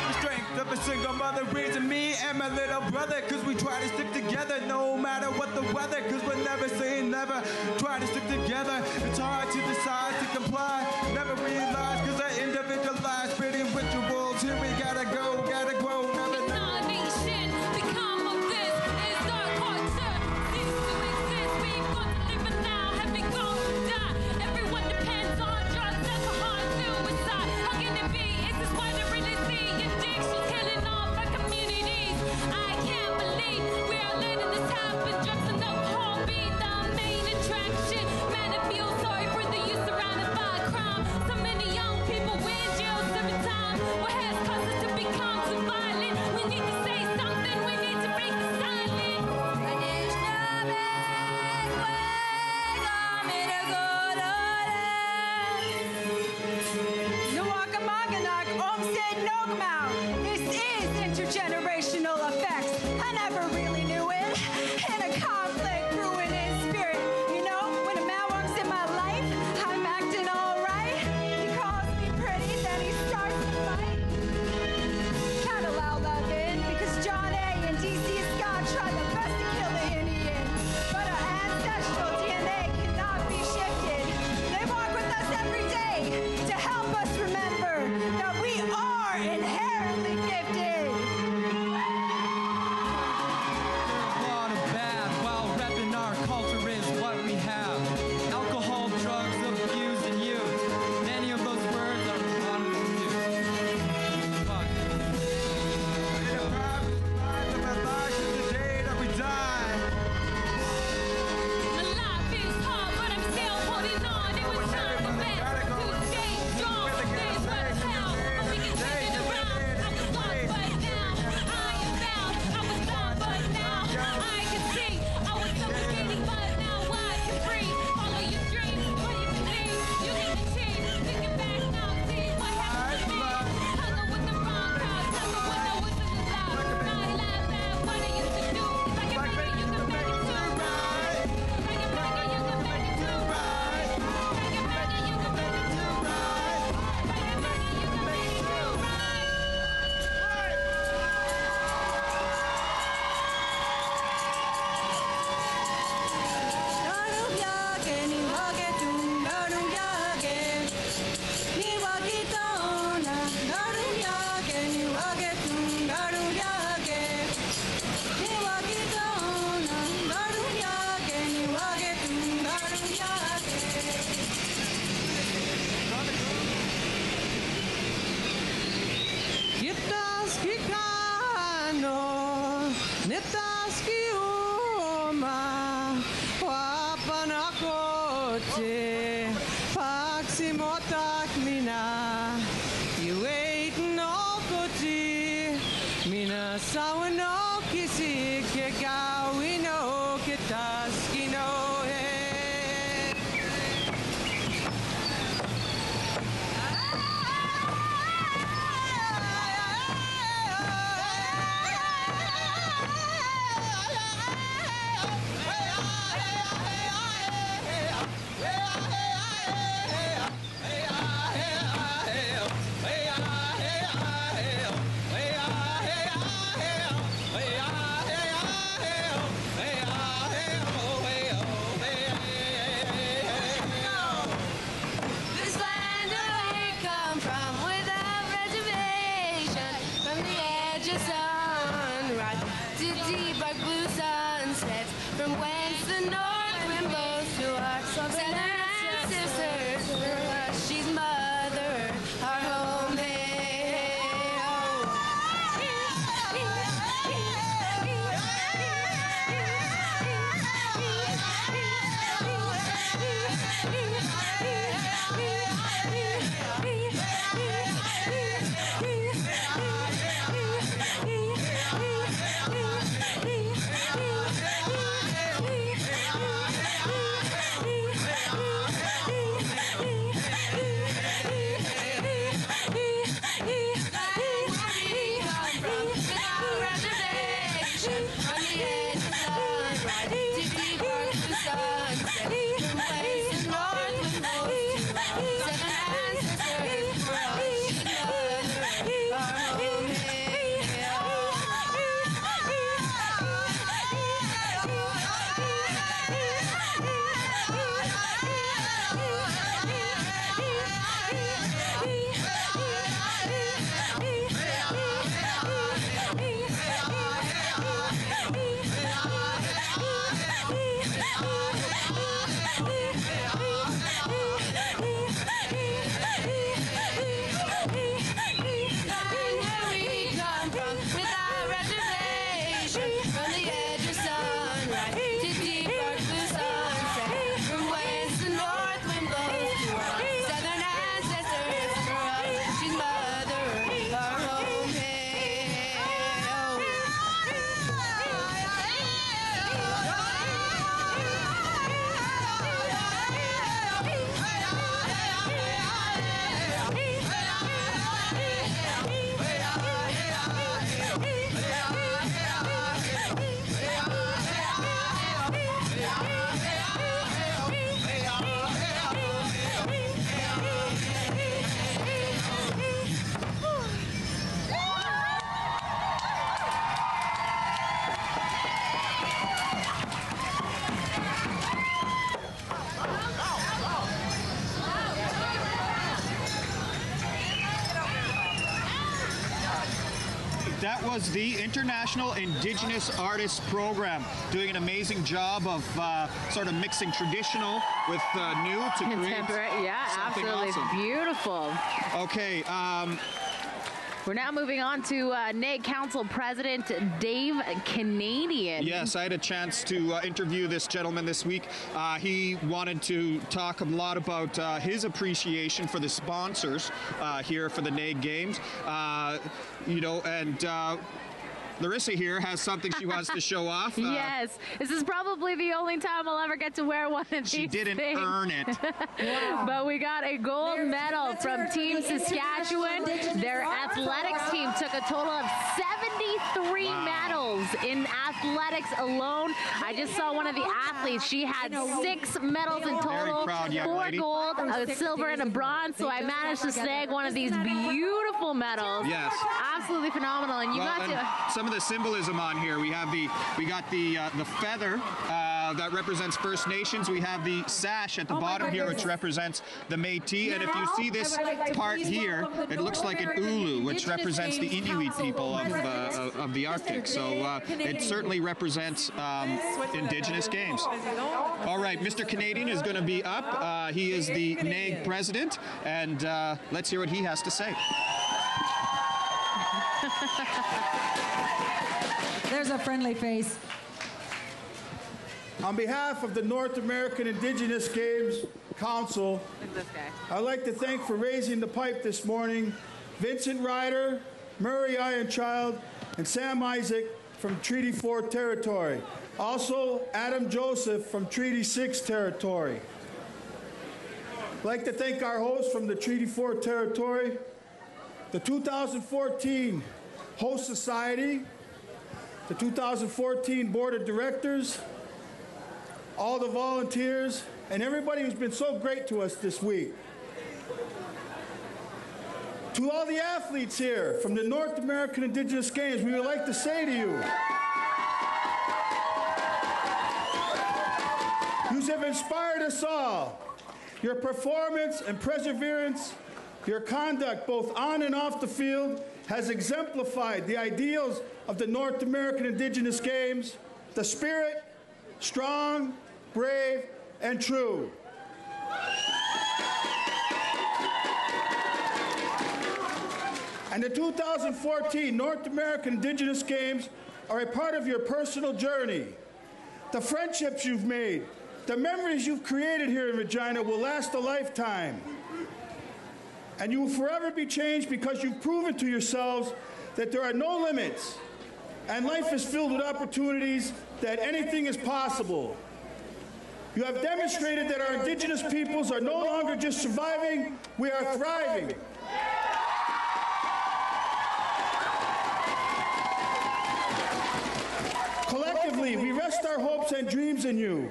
the strength of a single mother raising me and my little brother, cause we try to stick together no matter what the weather, cause we're never saying never. Try to stick together, it's hard to decide to comply. Never realize cause I individualize, spitting rituals. Here we gotta go, gotta grow, never know. Become of this is our culture. Cease to exist. We've got to live it now. Have we gone to die? Everyone depends on drugs, alcohol, suicide. How can it be? Is this what I really see? Addictions killing off our communities. I can't believe we are letting this happen. Drugs and alcohol be the main attraction. Man, I feel sorry for the youth surrounded by crime. So many young people in jail, serving time. What has caused us to become so violent? We need to say something. We need to break the silence. This is intergenerational effects. I never really knew it. In a conflict brewing in spirit. You know, when a man walks in my life, I'm acting all right. He calls me pretty, then he starts to fight. Can't allow love in because John A. and D.C. Scott tried their best to kill the Indian. But our ancestral DNA cannot be shifted. They walk with us every day to help us remember that we are inherently gifted. A lot of bad while repping our culture is what we have. Alcohol, drugs, abused and used. Many of those words are not confused. Fuck. In a private life of our lives is the day that we die. My life is hard, but I'm still holding on. It was time for best to stay strong. This was hell, but we can turn it around. I was lost, but now I am found. I was blind, but now I can see. I was suffocating, but now I can breathe. Follow your dreams, what you believe. You can achieve. Thinking back now, see what happened to me. Hung up with the wrong crowd, tell me when I was alive. Not laugh at what I used to do. If I can make it, you can make it too. If I can make it, you can make it too. If I can make it, you can make it too. If I can make it, you can make it too. Kitaski kano, netaski uma, wapanakote, paksimotak mina, you ate no koti, mina sawano kisi kegawi no kitaski no he. This land that we come from without reservation, from the edge of sunrise to deep dark blue sunsets, from whence the north wind blows to our southern ancestors. She's mother, our home. Hey, oh. was the International Indigenous Artists Program, doing an amazing job of sort of mixing traditional with new to create Contemporary. Yeah, something absolutely awesome. beautiful. Okay. We're now moving on to NAIG Council President Dave Canadian. Yes, I had a chance to interview this gentleman this week. He wanted to talk a lot about his appreciation for the sponsors here for the NAIG Games. Larissa here has something she wants to show off. Yes, this is probably the only time I'll ever get to wear one of these. She didn't earn it. Wow. But we got a gold medal from Team Saskatchewan. Their athletics team took a total of 73 medals in athletics alone. I just saw one of the athletes. She had 6 medals in total, proud young 4 lady. gold, a silver, and a bronze. So I managed to snag one of these beautiful medals. Yes. Absolutely phenomenal. And you got to... Some of the symbolism on here. We got the feather that represents First Nations. We have the sash at the bottom here, which represents the Métis. And if you see this part here, it looks like an ulu, which represents the Inuit people of the Arctic. So it certainly represents Indigenous games. All right, Mr. Canadian is going to be up. He is the NAIG president, and let's hear what he has to say. There's a friendly face. On behalf of the North American Indigenous Games Council, I'd like to thank for raising the pipe this morning Vincent Ryder, Murray Ironchild, and Sam Isaac from Treaty 4 territory. Also, Adam Joseph from Treaty 6 territory. I'd like to thank our hosts from the Treaty 4 territory, the 2014 Host Society, the 2014 Board of Directors, all the volunteers, and everybody who's been so great to us this week. To all the athletes here from the North American Indigenous Games, we would like to say to you, you have inspired us all. Your performance and perseverance, your conduct both on and off the field has exemplified the ideals of the North American Indigenous Games, the spirit, strong, brave, and true. And the 2014 North American Indigenous Games are a part of your personal journey. The friendships you've made, the memories you've created here in Regina will last a lifetime. And you will forever be changed because you've proven to yourselves that there are no limits and life is filled with opportunities, that anything is possible. You have demonstrated that our Indigenous peoples are no longer just surviving, we are thriving. Collectively, we rest our hopes and dreams in you.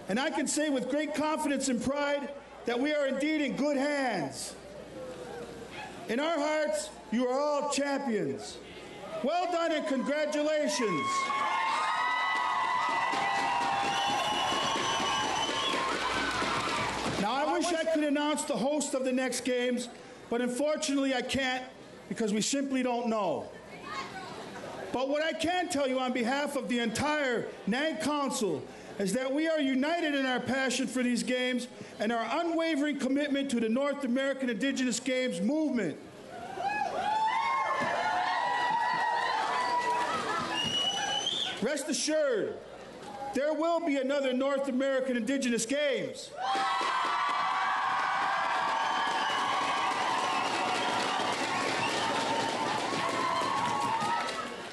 And I can say with great confidence and pride that we are indeed in good hands. In our hearts, you are all champions. Well done and congratulations. Now, I wish I could announce the host of the next games, but unfortunately I can't because we simply don't know. But what I can tell you on behalf of the entire NAIG Council is that we are united in our passion for these games and our unwavering commitment to the North American Indigenous Games movement. Rest assured, there will be another North American Indigenous Games.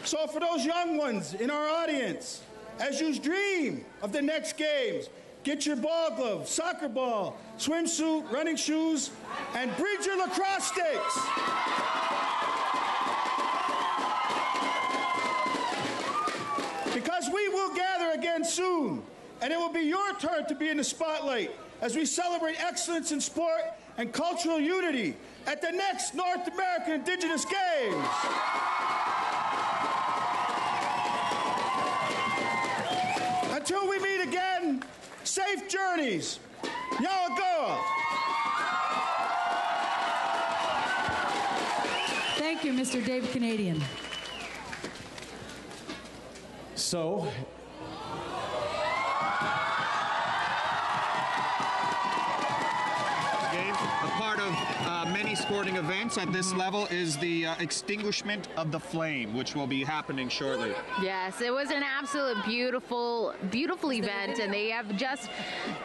So for those young ones in our audience, as you dream of the next games, get your ball glove, soccer ball, swimsuit, running shoes, and bridge your lacrosse sticks. Because we will gather again soon, and it will be your turn to be in the spotlight as we celebrate excellence in sport and cultural unity at the next North American Indigenous Games. Until we meet again, safe journeys. Yawagoa. Thank you, Mr. Dave Canadian. So, a part of many sporting events at this level is the extinguishment of the flame, which will be happening shortly. Yes, it was an absolute beautiful event, and they have just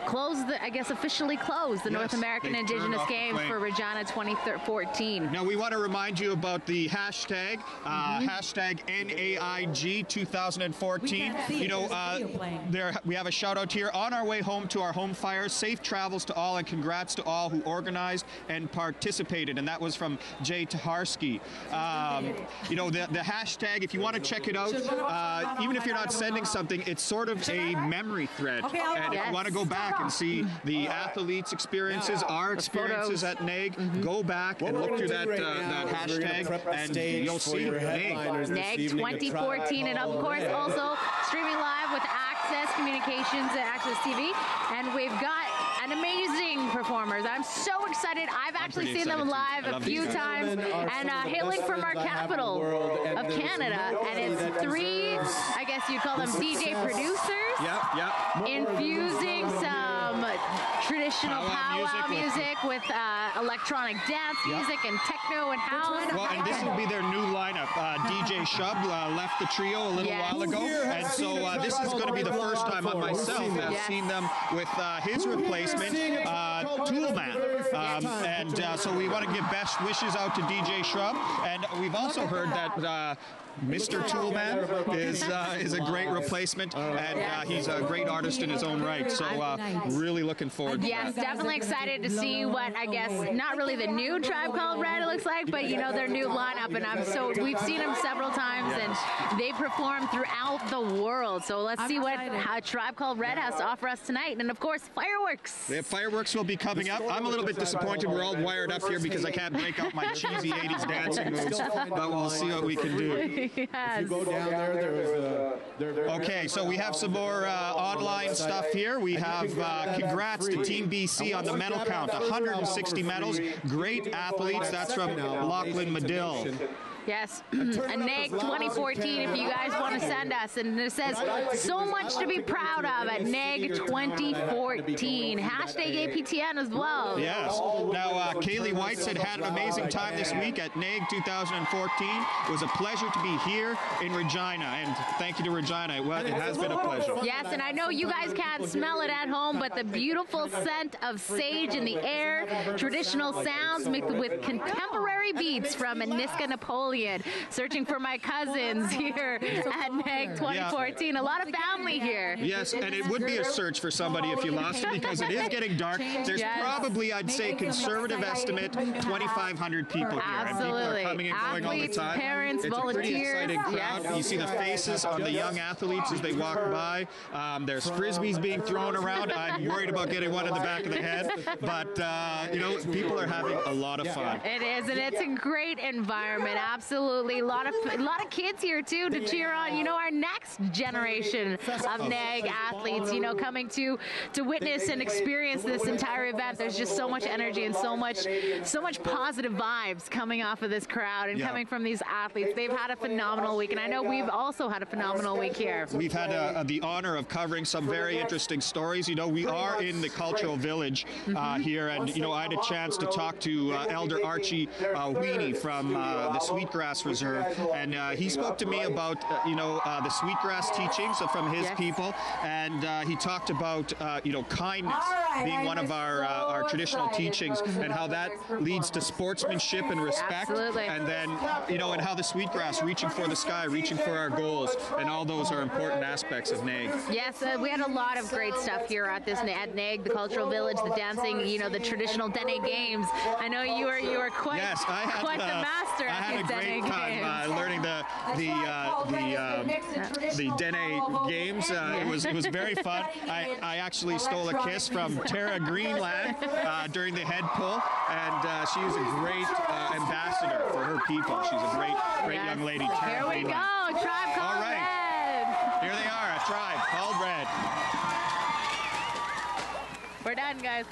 closed, officially closed the North American Indigenous Games for Regina 2014. Now, we want to remind you about the hashtag, hashtag NAIG 2014. We have a shout out here. On our way home to our home fires, safe travels to all, and congrats to all who organized and participated. And that was from Jay Taharski. The hashtag, if you want to check it out, even if you're not sending something, it's sort of a memory thread. And if you want to go back and see the athletes' experiences, our experiences at NAIG, go back and look through that hashtag, and you'll see NAIG 2014, and of course also streaming live with Access Communications and Access TV. And we've got an amazing performers. I'm so excited. I've actually seen them live a few times, and hailing from our capital of Canada, and it's three, I guess you'd call them DJ producers, infusing some traditional powwow music with electronic dance music and techno and house. Well, and this will be their new lineup. DJ Shub left the trio a little while ago, and so this is going to be the first time I myself have seen them with his replacement, Toolman. So we want to give best wishes out to DJ Shrub, and we've also heard that Mr. Toolman is a great replacement, and he's a great artist in his own right. So really looking forward to Yes, that. definitely excited to see what, I guess, not really the new Tribe Called Red looks like, but their new lineup. And we've seen them several times, and they perform throughout the world. So let's see what Tribe Called Red has to offer us tonight. And of course, fireworks. Yeah, fireworks will be coming up. I'm a little bit disappointed we're all wired up here because I can't break out my cheesy 80s dancing moves, but we'll see what we can do. Yes. If you go down there, Okay, so we have some more online stuff here. We have congrats to Team BC on the medal count, 160 medals. Great athletes. That's from Lachlan Medill. Yes, a NAIG 2014 if you guys want to send us. And it says, so much to be proud of at NAIG 2014. Hashtag APTN as well. Yes. Now, Kaylee White said, had an amazing time this week at NAIG 2014. It was a pleasure to be here in Regina. And thank you to Regina. Well, it has been a pleasure. Yes, and I know you guys can't smell it at home, but the beautiful scent of sage in the air, traditional sounds mixed with contemporary beats from Niska Napoleon. Searching for my cousins here at NAIG 2014. A lot of family here. Yes, and it would be a search for somebody if you lost it because it is getting dark. There's probably, I'd say, conservative estimate, 2,500 people here. Absolutely. And people are coming and going Athletes, all the time. parents, it's volunteers. a pretty exciting crowd. Yes. You see the faces on the young athletes as they walk by. There's frisbees being thrown around. I'm worried about getting one in the back of the head. But, people are having a lot of fun. It is, and it's a great environment. Absolutely. A lot of kids here, too, to cheer on, our next generation of NAIG athletes, coming to witness and experience this entire event. There's just so much energy and so much positive vibes coming off of this crowd and coming from these athletes. They've had a phenomenal week, and I know we've also had a phenomenal week here. We've had the honor of covering some very interesting stories. We are in the cultural village here, and, I had a chance to talk to Elder Archie Weenie from the Sweetgrass Reserve, and he spoke to me about, the Sweetgrass teachings from his people, and he talked about, kindness being one of our traditional teachings, and how that leads to sportsmanship and respect. Absolutely. And then, and how the Sweetgrass, reaching for the sky, reaching for our goals, and all those are important aspects of NAIG. Yes, we had a lot of great stuff here at NAIG, the cultural village, the dancing, the traditional Dene games. I know you were quite the master at the Dene games. Learning the Dene games. It was very fun. I actually stole a kiss from Tara Greenland during the head pull, and she is a great ambassador for her people. She's a great young lady. Tara Here we Greenland. go, Tribe Called Red. Here they are, a Tribe Called Red. We're done, guys.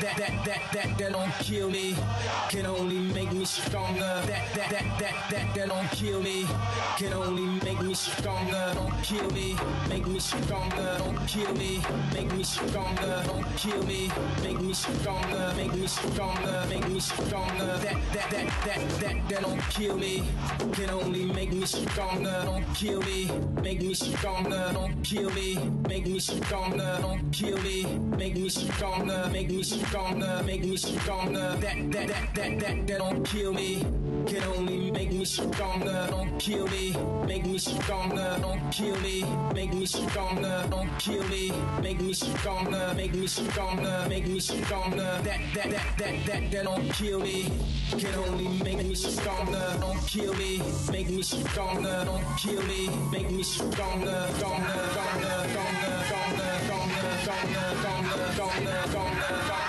that don't kill me can only make me stronger. That don't kill me can only make me stronger. Don't kill me, make me stronger. Don't kill me, make me stronger. Don't kill me, make me stronger. Make me stronger, make me stronger. That don't kill me can only make me stronger. Don't kill me, make me stronger. Don't kill me, make me stronger. Don't kill me, make me stronger. Make me stronger, make me stronger. That don't kill me can only make me stronger. Don't kill me, make me stronger. Don't kill me, make me stronger. Don't kill me, make me stronger. Make me stronger, make me stronger. That don't kill me can only make me stronger. Don't kill me, make me stronger. Don't kill me, make me stronger. Stronger, stronger, stronger, stronger, stronger, stronger, stronger, stronger, stronger.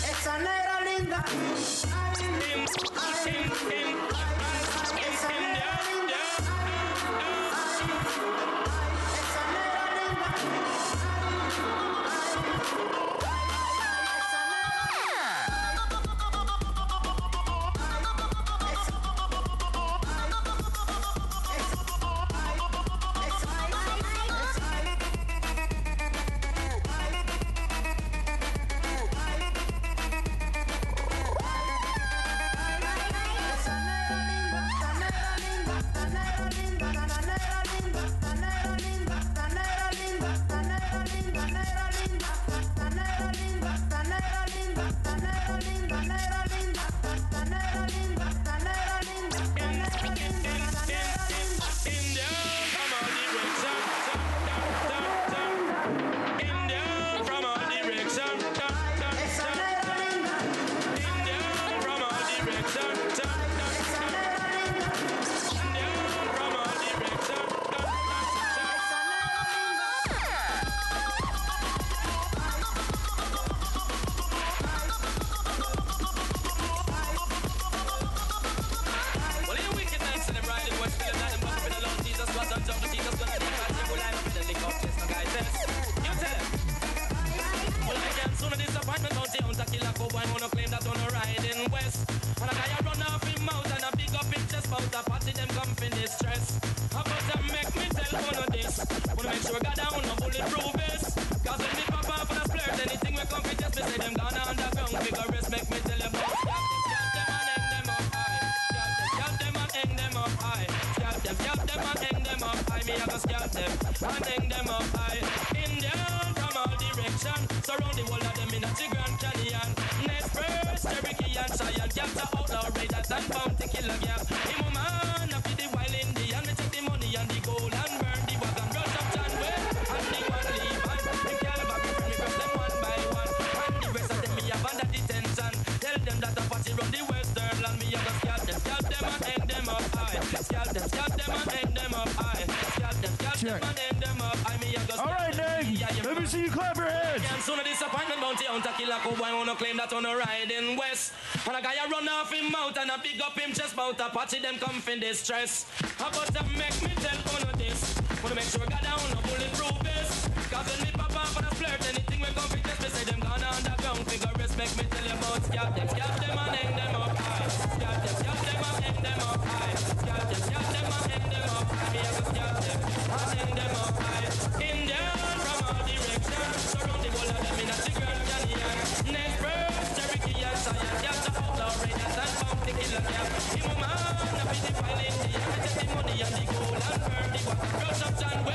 Esa negra linda. All right, Neg, let me see you clap your hands. Soon a disappointment bounty hunter killer cowboy wanna claim that on a ride in west. And a guy a run off him mouth and a big up him chest bout a patchy them come fin distress. How about to make me tell on this? Wanna make sure I got down a bulletproof vest. Cause when me pop off and a flirt, anything we come fit just me say them gone underground. Figure respect me tell you about scalp them and hang them up high. Scalp them and hang them up high. Scalp them and hang them up high. Me have to scalp them and hang them up high. Indian from all directions, surround the whole of them in a cigarette canyon. Next verse, Cherokee and Cheyenne, got the outlaw raiders and bounty killer camp. Him a man, a be the file Indian, me take the money and the gold and burn the water. Rush up John Way.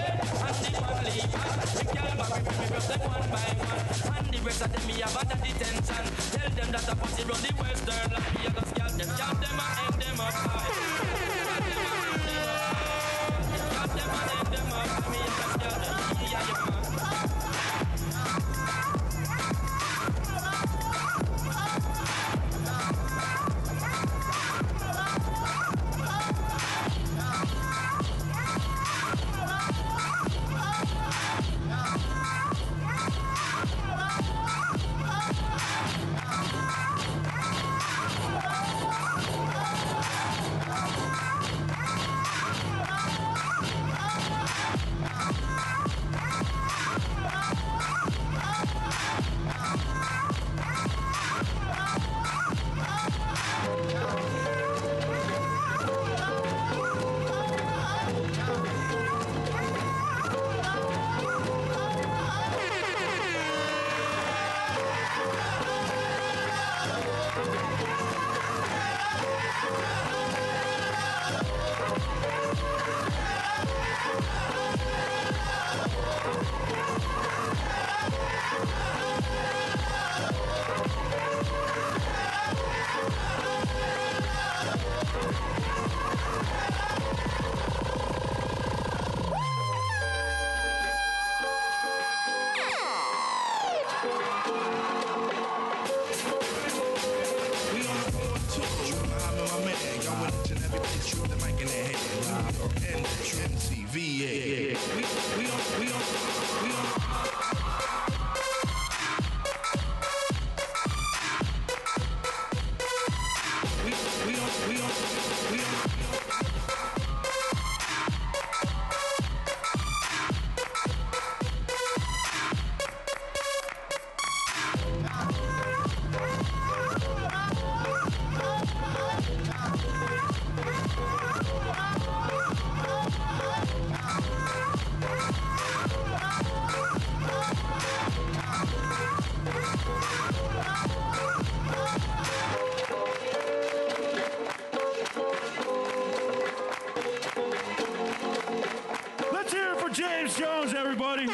James Jones, everybody.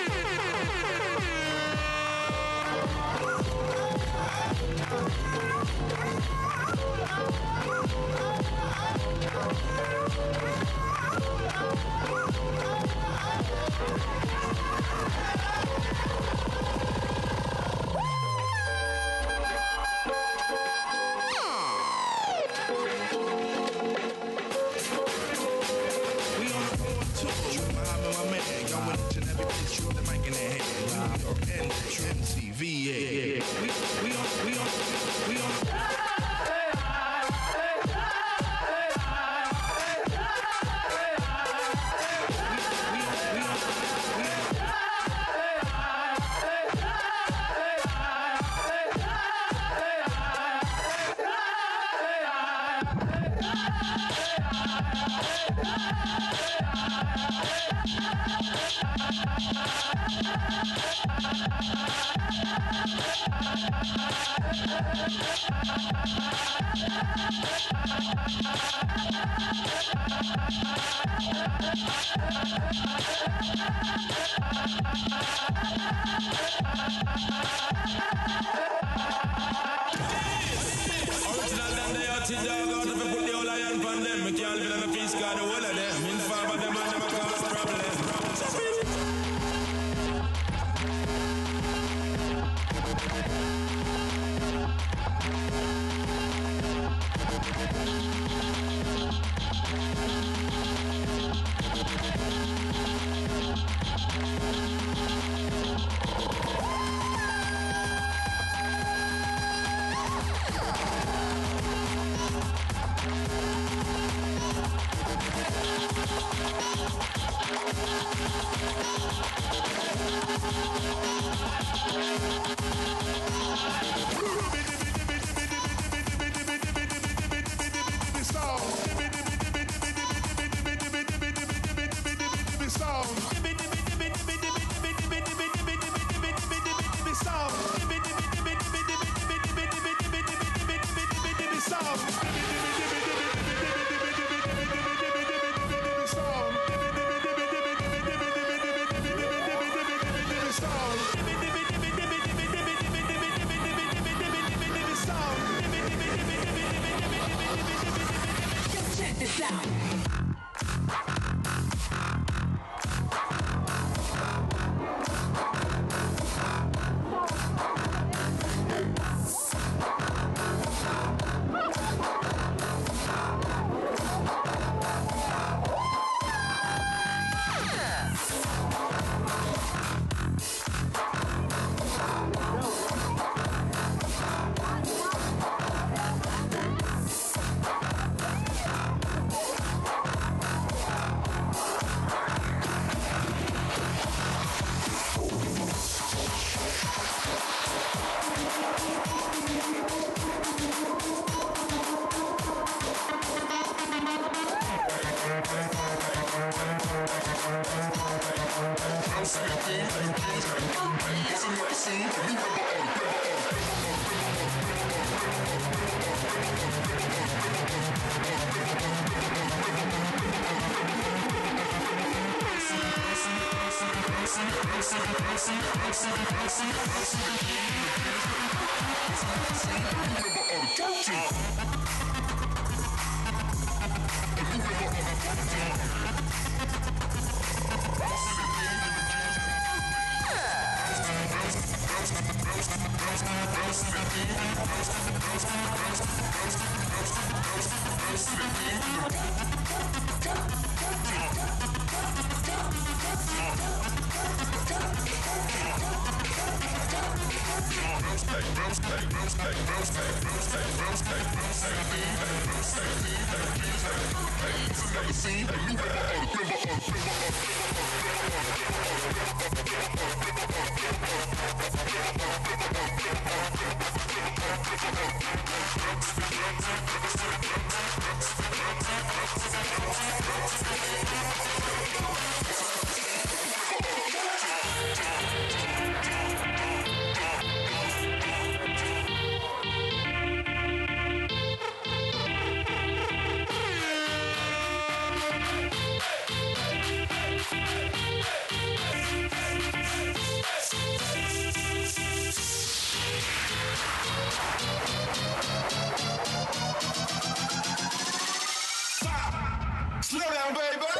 baby.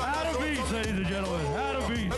Out of beat. ladies and gentlemen. Adam Beast.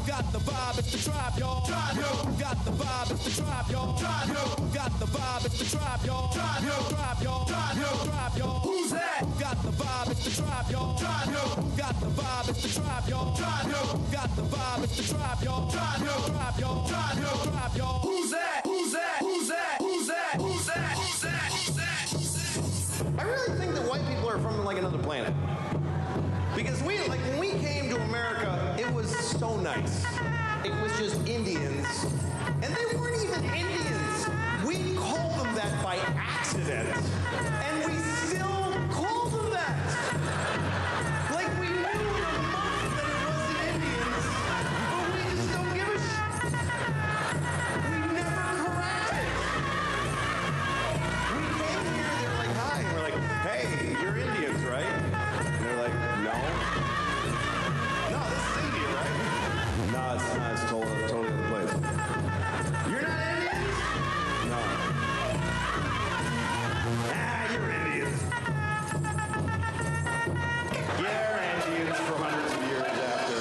Got the vibe, it's the tribe, y'all. Got the vibe, it's the tribe, y'all. Got the vibe, it's the tribe, y'all. Tribe, y'all. Tribe, y'all. Who's that? Got the vibe, it's the tribe, y'all. Got the vibe, it's the tribe, y'all. Got the vibe, it's the tribe, y'all. Tribe, y'all. Tribe, y'all. Who's that? Who's that? Who's that? Who's that? Who's that? Who's that? Who's that? I really think that white people are from like another planet. Because when we came to America, it was so nice. It was just Indians. And they weren't even Indians. We called them that by accident. And we still call them that. Like we knew in a month that it wasn't Indians, but we just don't give a shit. We never corrected. We came here, they were like, hi. And we're like, hey, you're Indians, right? And they're like, no. No, this is India, right? No, it's not. It's totally other place. You're not Indians? No. You're Indians. You're Indians for hundreds of years after.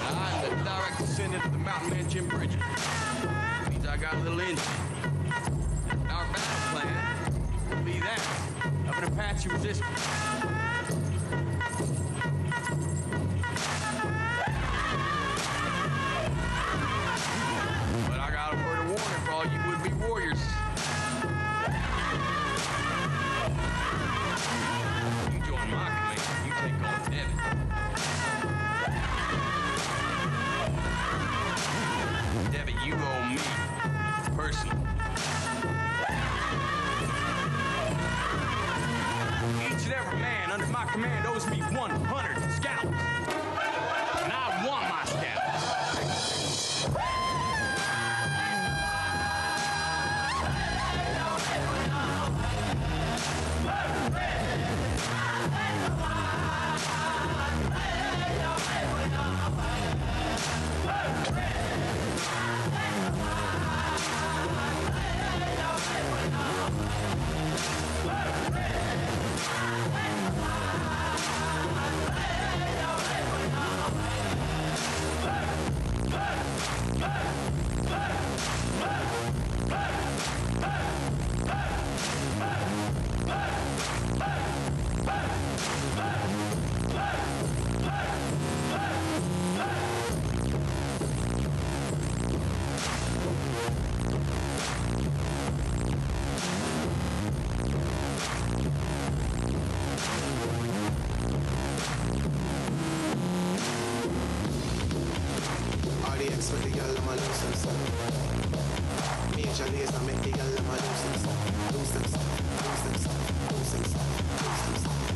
I'm the direct descendant of the mountain man Jim Bridges. Means I got a little engine. Our battle plan will be that of an Apache resistance. But I got a word of warning for all you would-be warriors. You join my command, you take on Devin. Devin, you owe me, personally. Each and every man under my command owes me 100 scalps. And I want my scalps. lace and make the girl them a lose themselves, lose themselves, lose themselves, lose themselves, lose themselves.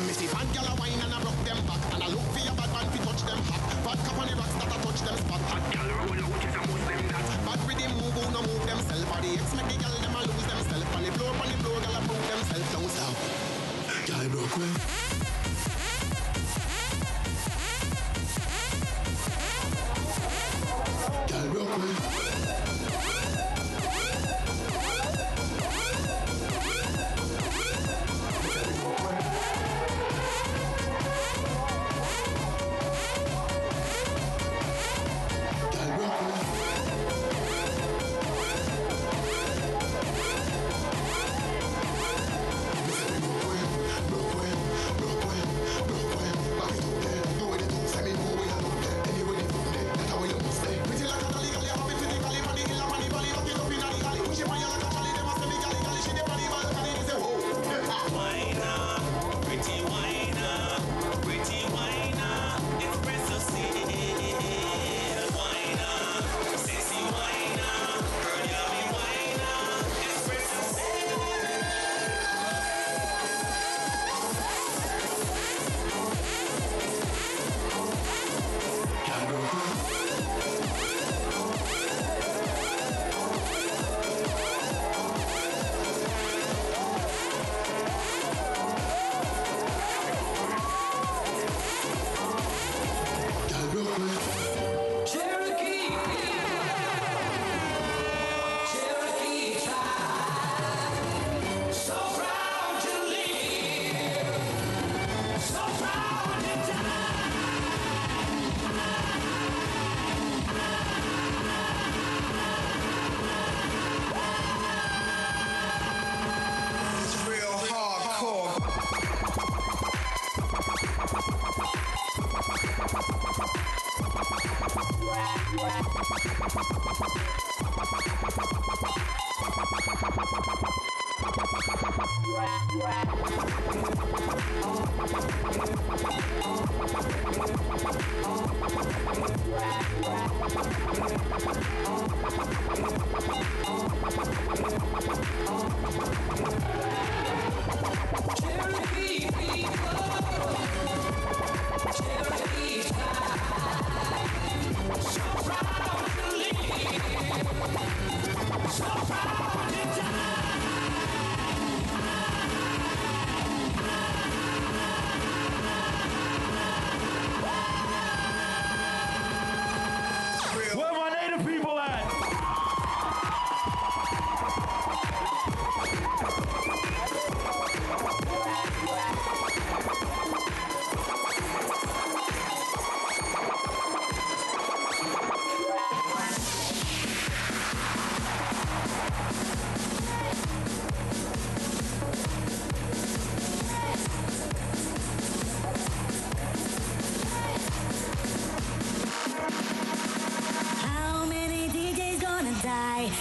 Me see bad gyal a wine and a broke them back, and I look for your bad man fi touch them hot. Bad cap on the rocks that a touch them spot. Bad gyal roll out if you move them that. Bad rhythm move who no move themselves. Body X make the gyal them a lose themselves. On the floor, gyal a prove themselves. Don't stop. Gyal broke well. Gyal broke well.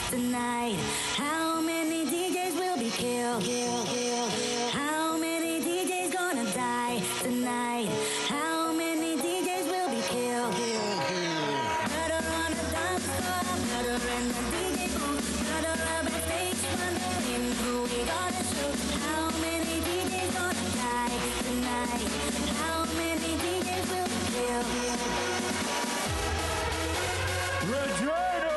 Tonight, how many DJs will be killed? How many DJs gonna die tonight? How many DJs will be killed? Murder on the dance floor, murder in the DJ booth, murder up at stage, wondering who we gonna shoot. How many DJs gonna die tonight? How many DJs will be killed? Regina!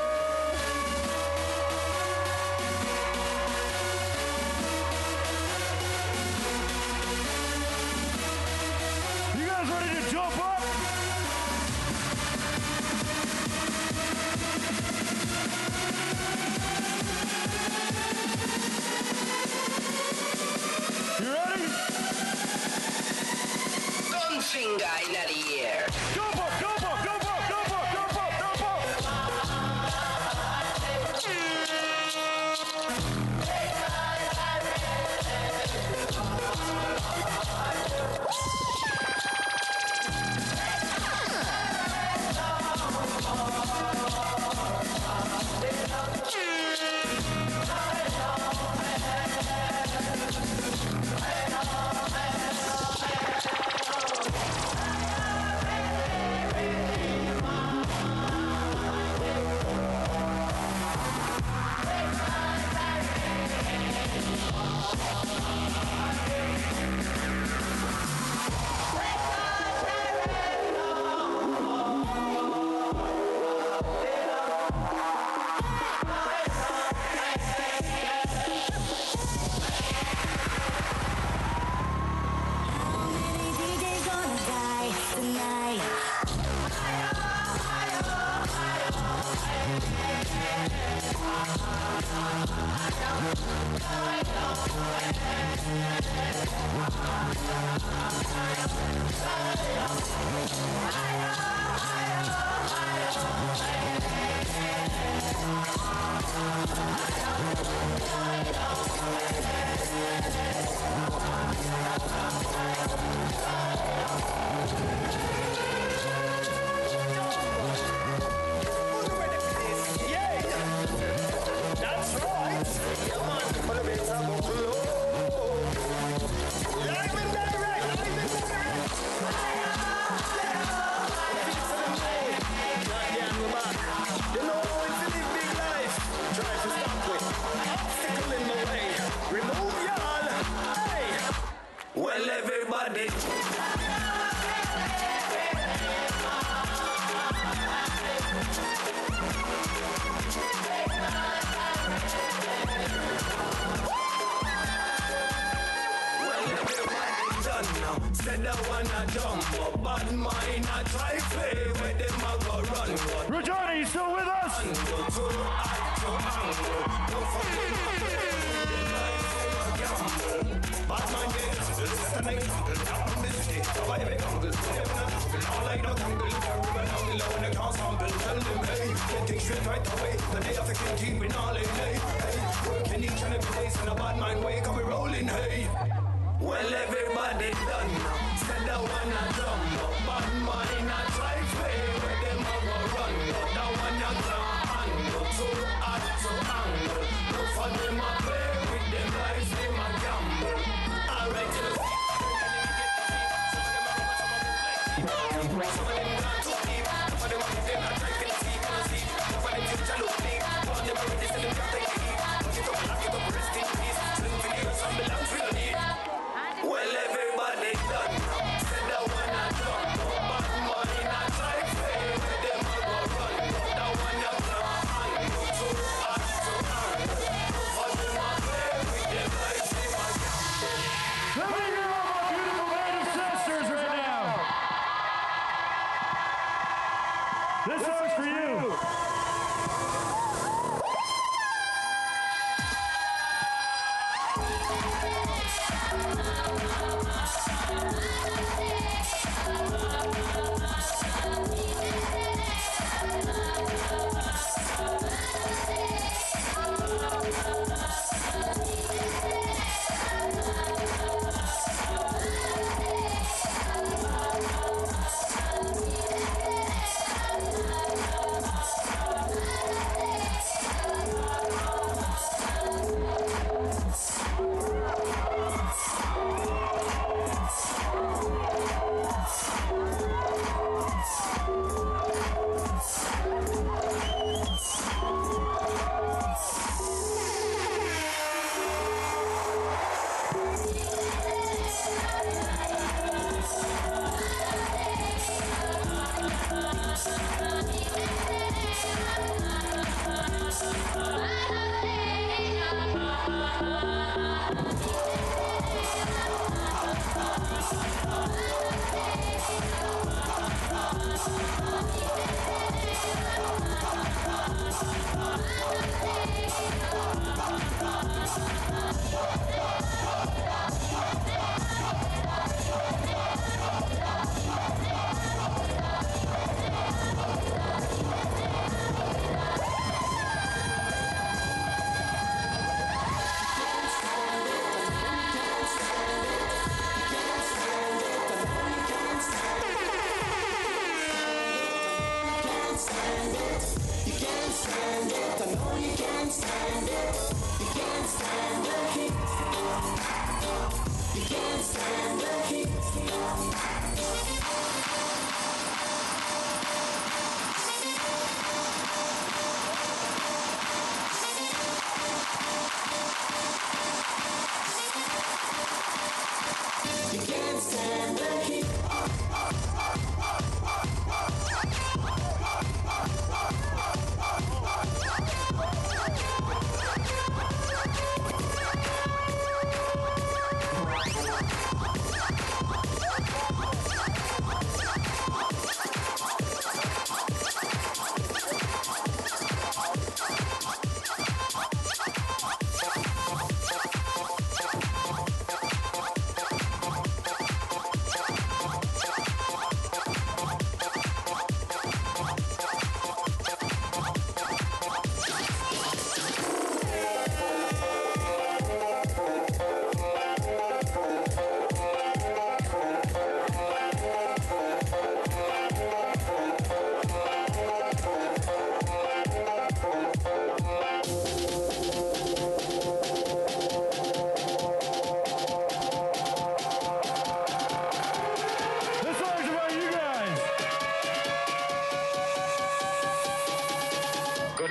Finger in the air. Jump up, jump up, jump up, jump up, jump up, jump up. Well, everybody. Said I wanna jump, but mine I try play where them a go run. Regina, you still with us? Well, everybody done now. Said I wanna jump, but mine I try play where them a go run. That one you can't handle, too hot to handle. No for them a play with them lives, them a gamble. Alright, some of them gone too deep, some of them want them not try to see, some of them future look bleak, one of them already sell them can't take the heat. Lock it up, rest in peace, sling for the earth and belong to the need. Well, everybody done now. Said I wanna jump, but mine I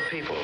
people.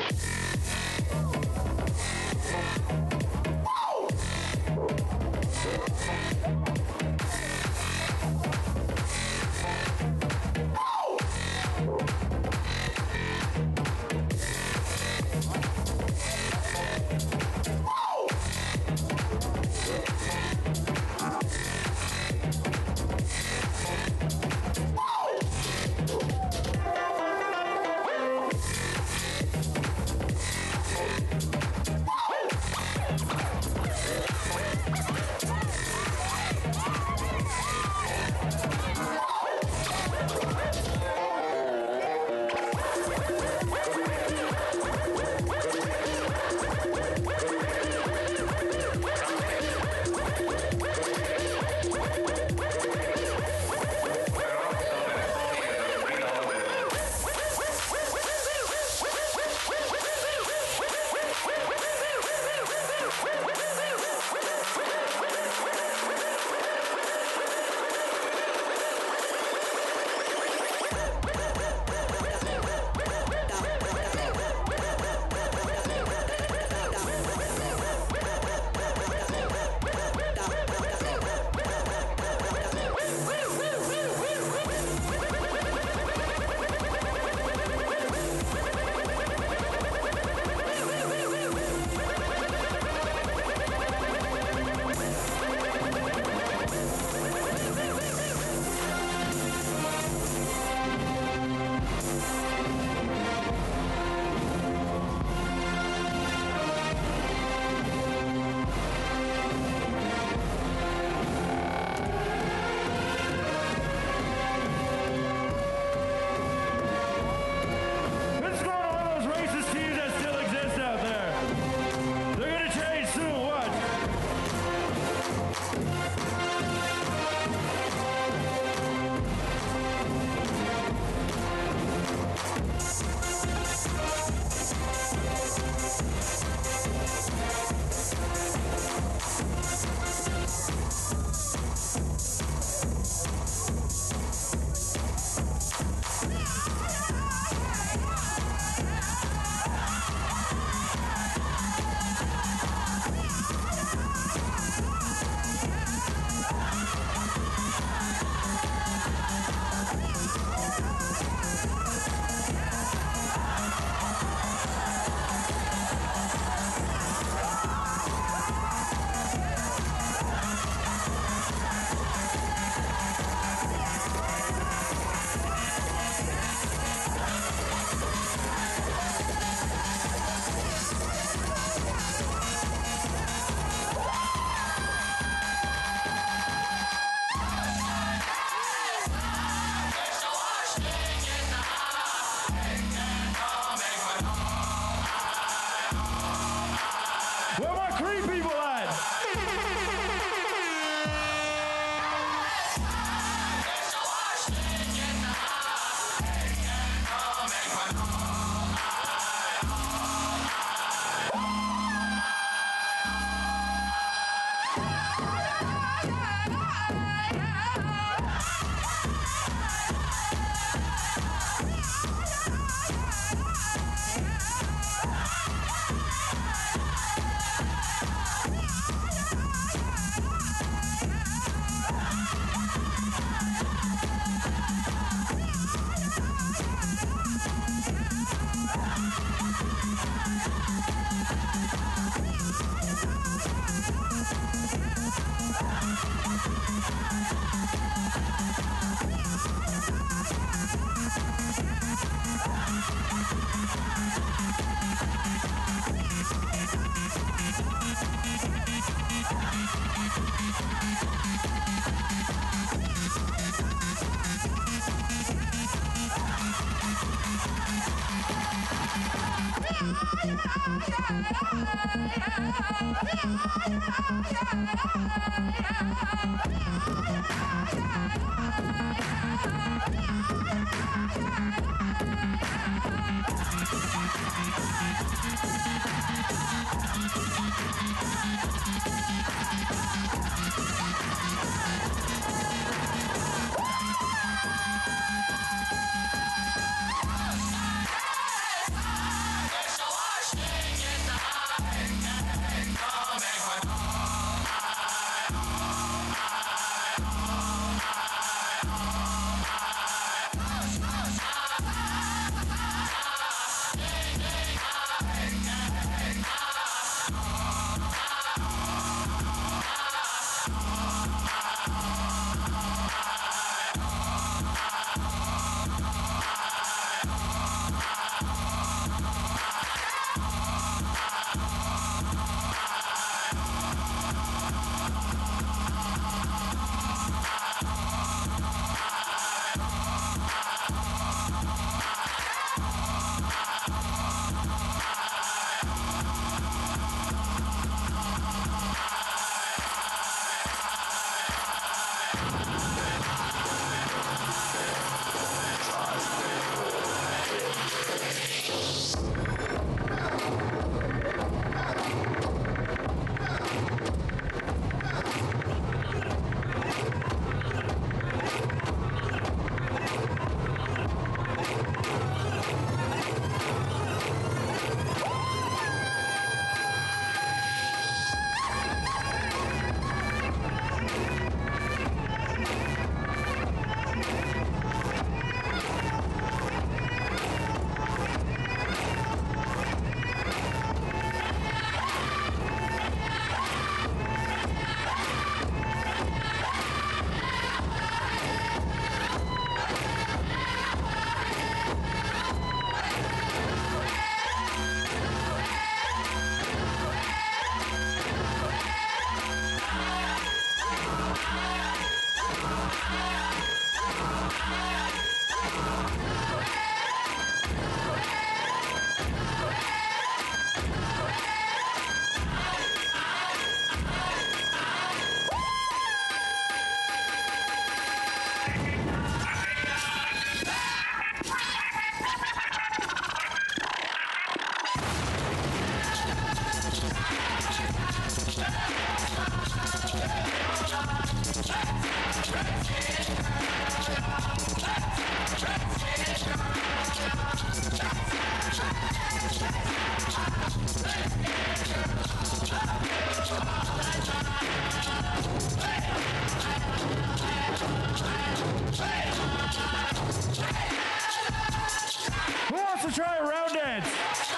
dance.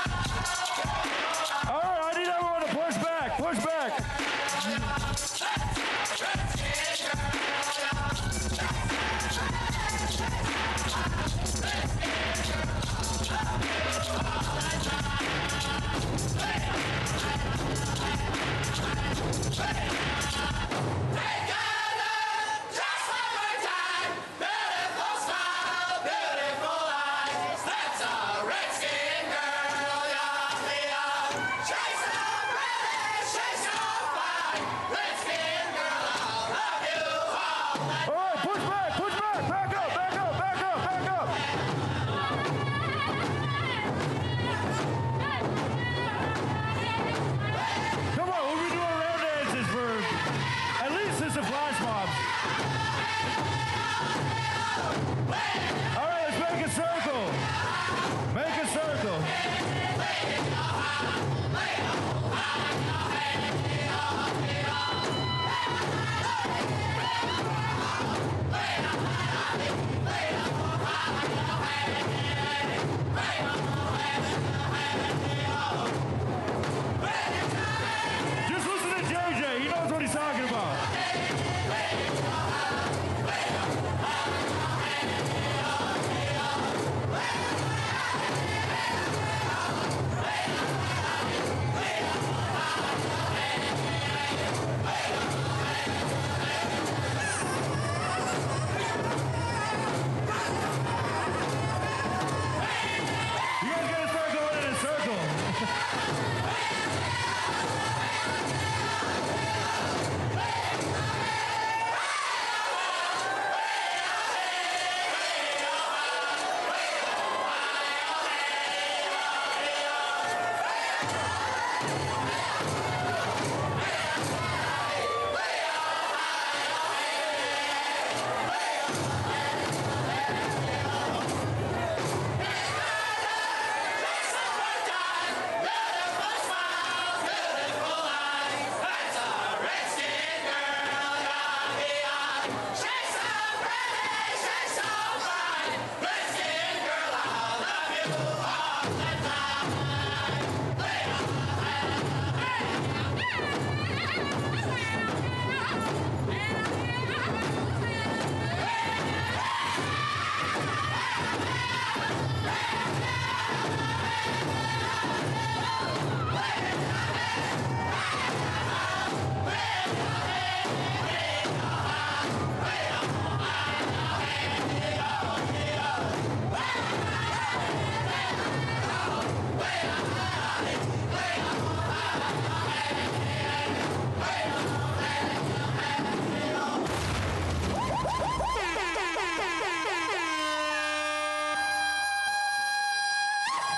All right, I need everyone to push back, push back.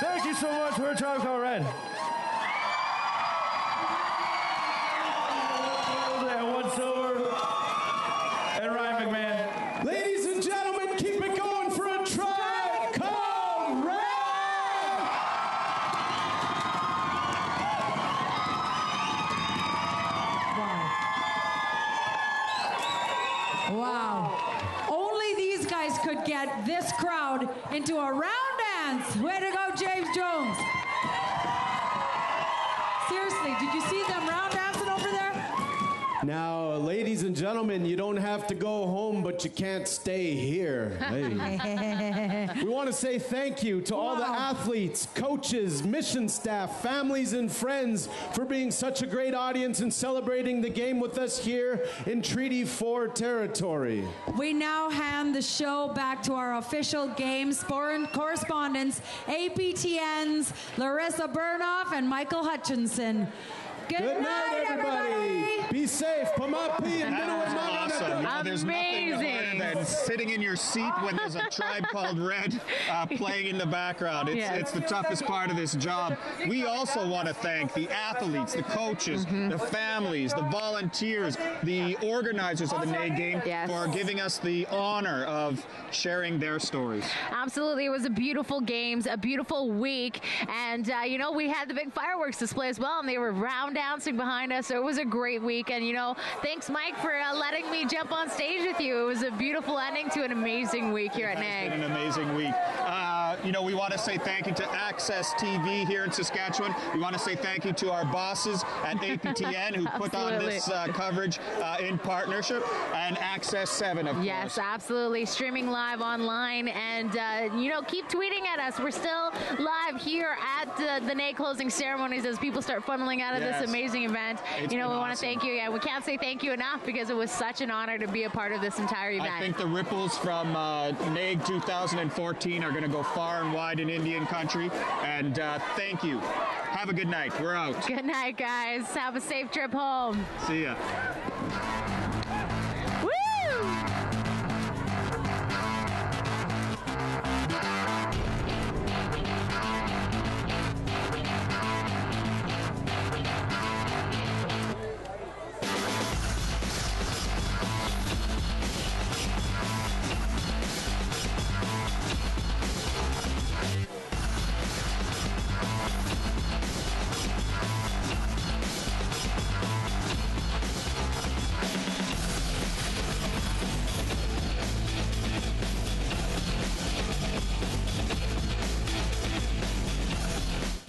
Thank you so much for Tribe Called Red. And one silver. And Ryan McMahon. Ladies and gentlemen, keep it going for a Tribe Called Red! Wow. Only these guys could get this crowd into a round dance. Way to go, James Jones. Seriously, did you see them round dancing over there? Now, ladies and gentlemen, you don't have to go home, but you can't stay here. Hey. We want to say thank you to all the athletes, coaches, mission staff, families, and friends for being such a great audience and celebrating the game with us here in Treaty 4 territory. We now hand the show back to our official games correspondents, APTN's Larissa Burnoff and Michael Hutchinson. Good night, everybody. Be safe. Pamapi and Awesome. There's nothing harder than sitting in your seat when there's a Tribe Called Red playing in the background. It's the toughest part of this job. We also want to thank the athletes, the coaches, the families, the volunteers, the organizers of the NAIG game for giving us the honor of sharing their stories. Absolutely. It was a beautiful games, a beautiful week. And, you know, we had the big fireworks display as well, and they were round dancing behind us. So it was a great week. And, you know, thanks, Mike, for letting me jump on stage with you. It was a beautiful ending to an amazing week here at NAIG. It's been an amazing week. we want to say thank you to Access TV here in Saskatchewan. We want to say thank you to our bosses at APTN who put on this coverage in partnership, and Access 7, of course. Yes, absolutely. Streaming live online, and keep tweeting at us. We're still live here at the NAIG closing ceremonies as people start funneling out of this amazing event. We want to thank you. Yeah, we can't say thank you enough because it was such an honor to be a part of this entire event. I think the ripples from NAIG 2014 are going to go far and wide in Indian country, and thank you. Have a good night. We're out. Good night, guys. Have a safe trip home. See ya.